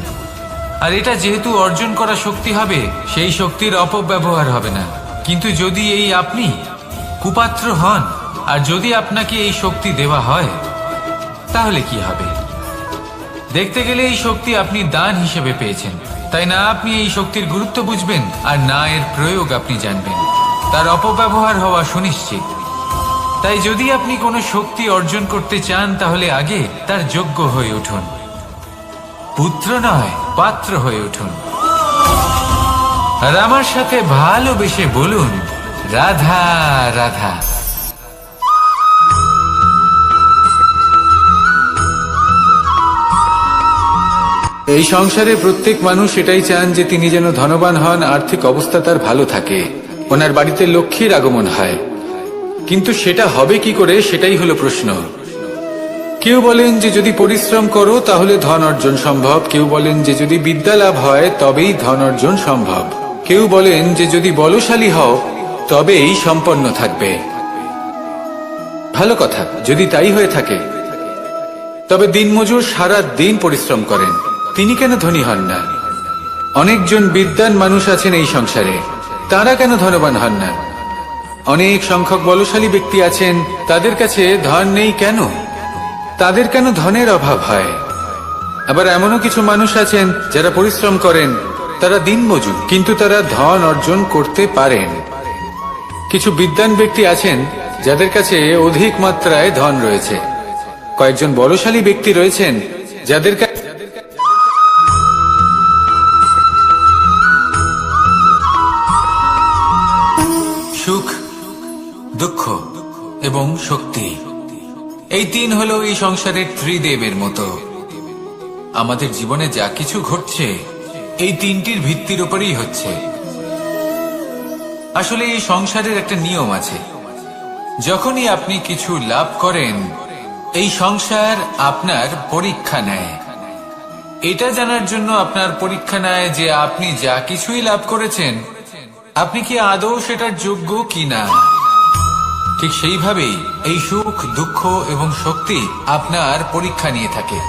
আর এটা যেহেতু অর্জন করা শক্তি হবে, সেই শক্তির অপব্যবহার হবে না। কিন্তু যদি এই আপনি কুপাত্র হন আর যদি আপনাকে এই শক্তি দেওয়া হয়, তাহলে কি হবে? দেখতে গেলে এই শক্তি আপনি দান হিসেবে পেয়েছেন, তাই না আপনি এই শক্তির গুরুত্ব বুঝবেন, আর না এর প্রয়োগ আপনি জানবেন। তার অপব্যবহার হওয়া সুনিশ্চিত। তাই যদি আপনি কোনো শক্তি অর্জন করতে চান, তাহলে আগে তার যোগ্য হয়ে উঠুন, পুত্র নয় পাত্র হয়ে উঠুন। আর আমার সাথে ভালোবেসে বলুন, রাধা রাধা। এই সংসারে প্রত্যেক মানুষ এটাই চান যে তিনি যেন ধনবান হন, আর্থিক অবস্থা তার ভালো থাকে, ওনার বাড়িতে লক্ষ্মীর আগমন হয়। কিন্তু সেটা হবে কি করে, সেটাই হলো প্রশ্ন। কেউ বলেন যে যদি পরিশ্রম করো তাহলে ধন অর্জন সম্ভব, কেউ বলেন যে যদি বিদ্যা লাভ হয় তবেই ধন অর্জন সম্ভব, কেউ বলেন যে যদি বলশালী হও তবেই সম্পন্ন থাকবে। ভালো কথা, যদি তাই হয়ে থাকে, তবে দিনমজুর সারা দিন পরিশ্রম করেন, তিনি কেন ধনী হন না? অনেকজন বিদ্বান মানুষ আছেন এই সংসারে, তারা কেন ধনবান হন না? অনেক সংখ্যক বলশালী ব্যক্তি আছেন, তাদের কাছে ধন নেই কেন? তাদের কেন ধনের অভাব হয়? আবার এমনও কিছু মানুষ আছেন যারা পরিশ্রম করেন, তারা দিনমজুর, কিন্তু তারা ধন অর্জন করতে পারেন। কিছু বিদ্বান ব্যক্তি আছেন যাদের কাছে অধিক মাত্রায় ধন রয়েছে, কয়েকজন বলশালী ব্যক্তি রয়েছেন যাদের কাছে সুখ, দুঃখ এবং শক্তি, এই তিন হলো এই সংসারের ত্রিদেবের মতো। আমাদের জীবনে যা কিছু ঘটছে এই তিনটির ভিত্তির উপরেই হচ্ছে। আসলে এই সংসারের একটা নিয়ম আছে, যখনই আপনি কিছু লাভ করেন, এই সংসার আপনার পরীক্ষা নেয়। এটা জানার জন্য আপনার পরীক্ষা নেয় যে আপনি যা কিছুই লাভ করেছেন, আপনি কি আদৌ সেটার যোগ্য কিনা। ঠিক সেইভাবেই এই সুখ, দুঃখ এবং শক্তি আপনার পরীক্ষা নিয়ে থাকে।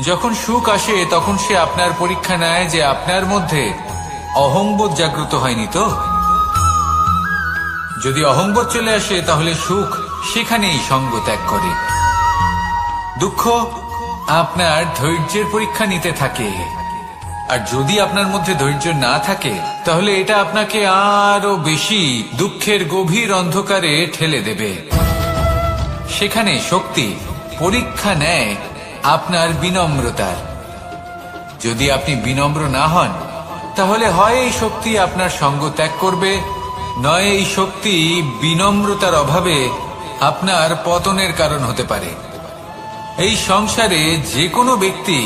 যখন সুখ আসে তখন সে আপনার পরীক্ষা নেয় যে আপনার মধ্যে অহংবোধ জাগ্রত হয়নি তো। যদি অহংবোধ চলে আসে তাহলে সুখ সেখানেই সঙ্গ ত্যাগ করে। দুঃখ আপনার ধৈর্যের পরীক্ষা নিতে থাকে, আর যদি আপনার মধ্যে ধৈর্য না থাকে তাহলে এটা আপনাকে আরো বেশি দুঃখের গভীর অন্ধকারে ঠেলে দেবে। সেখানে শক্তি পরীক্ষা নেয় আপনার বিনম্রতার। যদি আপনি বিনম্র না হন, তাহলে হয় এই শক্তি আপনার সঙ্গ ত্যাগ করবে, নয় এই শক্তি বিনম্রতার অভাবে আপনার পতনের কারণ হতে পারে। এই সংসারে যে কোনো ব্যক্তি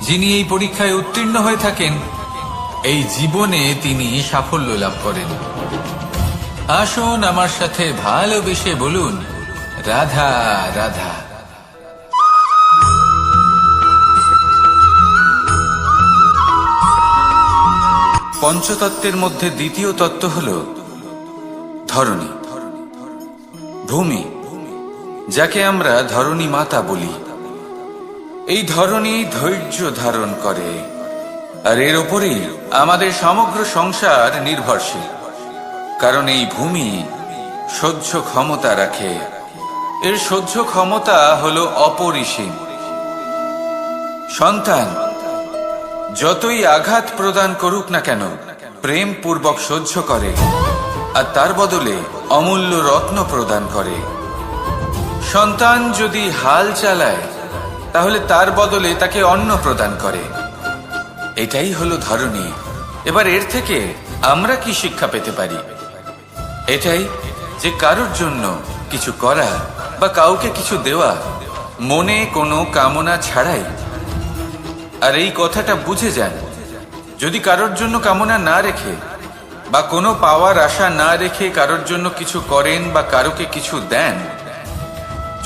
যিনি এই পরীক্ষায় উত্তীর্ণ হয়ে থাকেন, এই জীবনে তিনি সাফল্য লাভ করেন। আসুন আমার সাথে ভালোবেসে বলুন, রাধা রাধা। পঞ্চতত্ত্বের মধ্যে দ্বিতীয় তত্ত্ব হল ধরণী, ভূমি, যাকে আমরা ধরণী মাতা বলি। এই ধরণী ধৈর্য ধারণ করে, আর এর ওপরেই আমাদের সমগ্র সংসার নির্ভরশীল। কারণ এই ভূমি সহ্য ক্ষমতা রাখে, এর সহ্য ক্ষমতা হলো অপরিসীম। সন্তান যতই আঘাত প্রদান করুক না কেন, প্রেম পূর্বক সহ্য করে, আর তার বদলে অমূল্য রত্ন প্রদান করে। সন্তান যদি হাল চালায়, তাহলে তার বদলে তাকে অন্ন প্রদান করে। এটাই হলো ধরণী। এবার এর থেকে আমরা কি শিক্ষা পেতে পারি? এটাই যে কারোর জন্য কিছু করা বা কাউকে কিছু দেওয়া মনে কোনো কামনা ছাড়াই। আর এই কথাটা বুঝে যান, যদি কারোর জন্য কামনা না রেখে বা কোনো পাওয়ার আশা না রেখে কারোর জন্য কিছু করেন বা কারোকে কিছু দেন,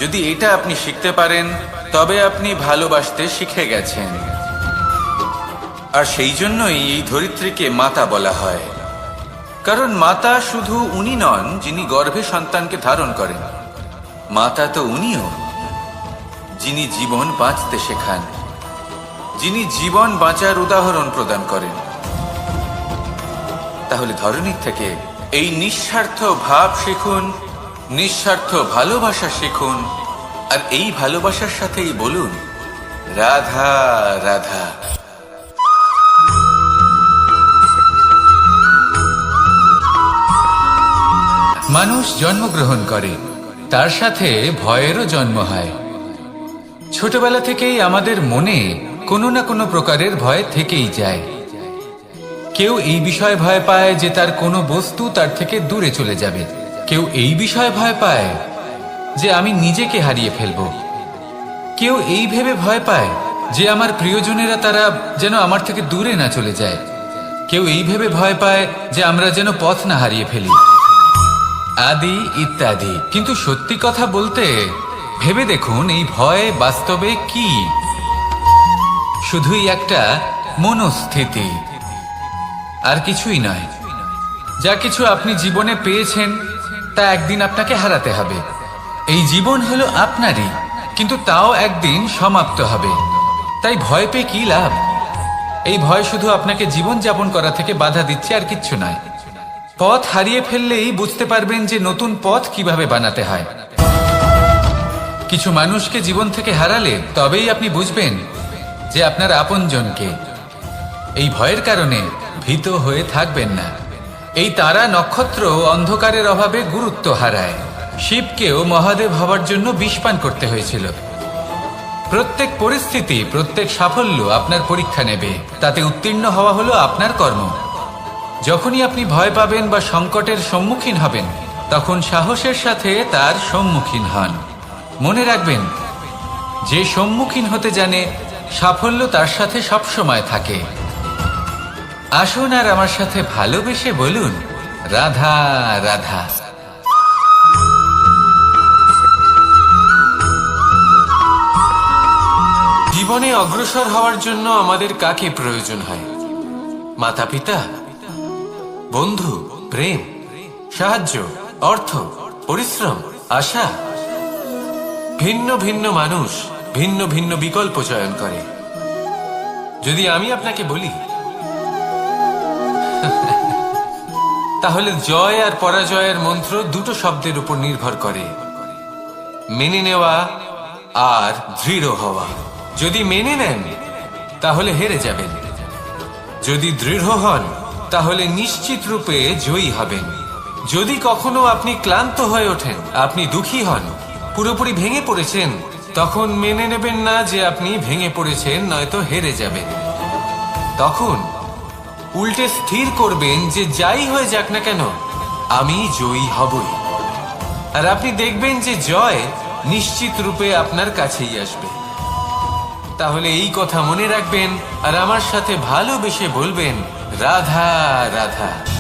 যদি এটা আপনি শিখতে পারেন, তবে আপনি ভালোবাসতে শিখে গেছেন। আর সেই জন্যই এই ধরিত্রীকে মাতা বলা হয়। কারণ মাতা শুধু উনি নন যিনি গর্ভে সন্তানকে ধারণ করেন, মাতা তো উনিও যিনি জীবন বাঁচতে শেখান, যিনি জীবন বাঁচার উদাহরণ প্রদান করেন। তাহলে ধরণীর থেকে এই নিঃস্বার্থ ভাব শিখুন, নিঃস্বার্থ ভালোবাসা শিখুন, আর এই ভালোবাসার সাথেই বলুন, রাধা রাধা। মানুষ জন্মগ্রহণ করে, তার সাথে ভয়েরও জন্ম হয়। ছোটবেলা থেকেই আমাদের মনে কোনো না কোনো প্রকারের ভয় থেকেই যায়। কেউ এই বিষয়ে ভয় পায় যে তার কোনো বস্তু তার থেকে দূরে চলে যাবে, কেউ এই বিষয়ে ভয় পায় যে আমি নিজেকে হারিয়ে ফেলব, কেউ এই ভেবে ভয় পায় যে আমার প্রিয়জনেরা তারা যেন আমার থেকে দূরে না চলে যায়, কেউ এই ভেবে ভয় পায় যে আমরা যেন পথ না হারিয়ে ফেলি, আদি ইত্যাদি। কিন্তু সত্যি কথা বলতে, ভেবে দেখুন এই ভয় বাস্তবে কি? শুধুই একটা মনস্থিতি, আর কিছুই নয়। যা কিছু আপনি জীবনে পেয়েছেন তা একদিন আপনাকে হারাতে হবে। এই জীবন হলো আপনারই, কিন্তু তাও একদিন সমাপ্ত হবে। তাই ভয় পেয়ে কি লাভ? এই ভয় শুধু আপনাকে জীবন যাপন করা থেকে বাধা দিচ্ছে, আর কিচ্ছু নয়। পথ হারিয়ে ফেললেই বুঝতে পারবেন যে নতুন পথ কিভাবে বানাতে হয়। কিছু মানুষকে জীবন থেকে হারালে তবেই আপনি বুঝবেন যে আপনার আপনজনকে। এই ভয়ের কারণে ভীত হয়ে থাকবেন না। এই তারা নক্ষত্র অন্ধকারের অভাবে গুরুত্ব হারায়। শিবকেও মহাদেব হওয়ার জন্য বিষপান করতে হয়েছিল। প্রত্যেক পরিস্থিতি, প্রত্যেক সাফল্য আপনার পরীক্ষা নেবে, তাতে উত্তীর্ণ হওয়া হলো আপনার কর্ম। যখনই আপনি ভয় পাবেন বা সংকটের সম্মুখীন হবেন, তখন সাহসের সাথে তার সম্মুখীন হন। মনে রাখবেন, যে সম্মুখীন হতে জানে, সাফল্য তার সাথে সবসময় থাকে। আসুন আর আমার সাথে ভালোবেসে বলুন, রাধা রাধা। জীবনে অগ্রসর হওয়ার জন্য আমাদের কাকে প্রয়োজন হয়? মাতা পিতা, বন্ধু, প্রেম, সাহায্য, অর্থ, পরিশ্রম, আশা। ভিন্ন ভিন্ন মানুষ ভিন্ন ভিন্ন বিকল্প চয়ন করে। যদি আমি আপনাকে বলি, তাহলে জয় আর পরাজয়ের মন্ত্র দুটো শব্দের উপর নির্ভর করে, মেনে নেওয়া আর দৃঢ় হওয়া। যদি মেনে নেন তাহলে হেরে যাবেন, যদি দৃঢ় হন তাহলে নিশ্চিত রূপে জয়ী হবেন। যদি কখনো আপনি ক্লান্ত হয়ে ওঠেন, আপনি দুঃখী হন, পুরোপুরি ভেঙে পড়েছেন, তখন মেনে নেবেন না যে আপনি ভেঙে পড়েছেন, নয়তো হেরে যাবেন। তখন উল্টে স্থির করবেন যে যাই হয়ে যাক না কেন আমি জয়ী হবই। আর আপনি দেখবেন যে জয় নিশ্চিত রূপে আপনার কাছেই আসবে। তাহলে এই কথা মনে রাখবেন আর আমার সাথে ভালোবেসে বলবেন রাধা রাধা।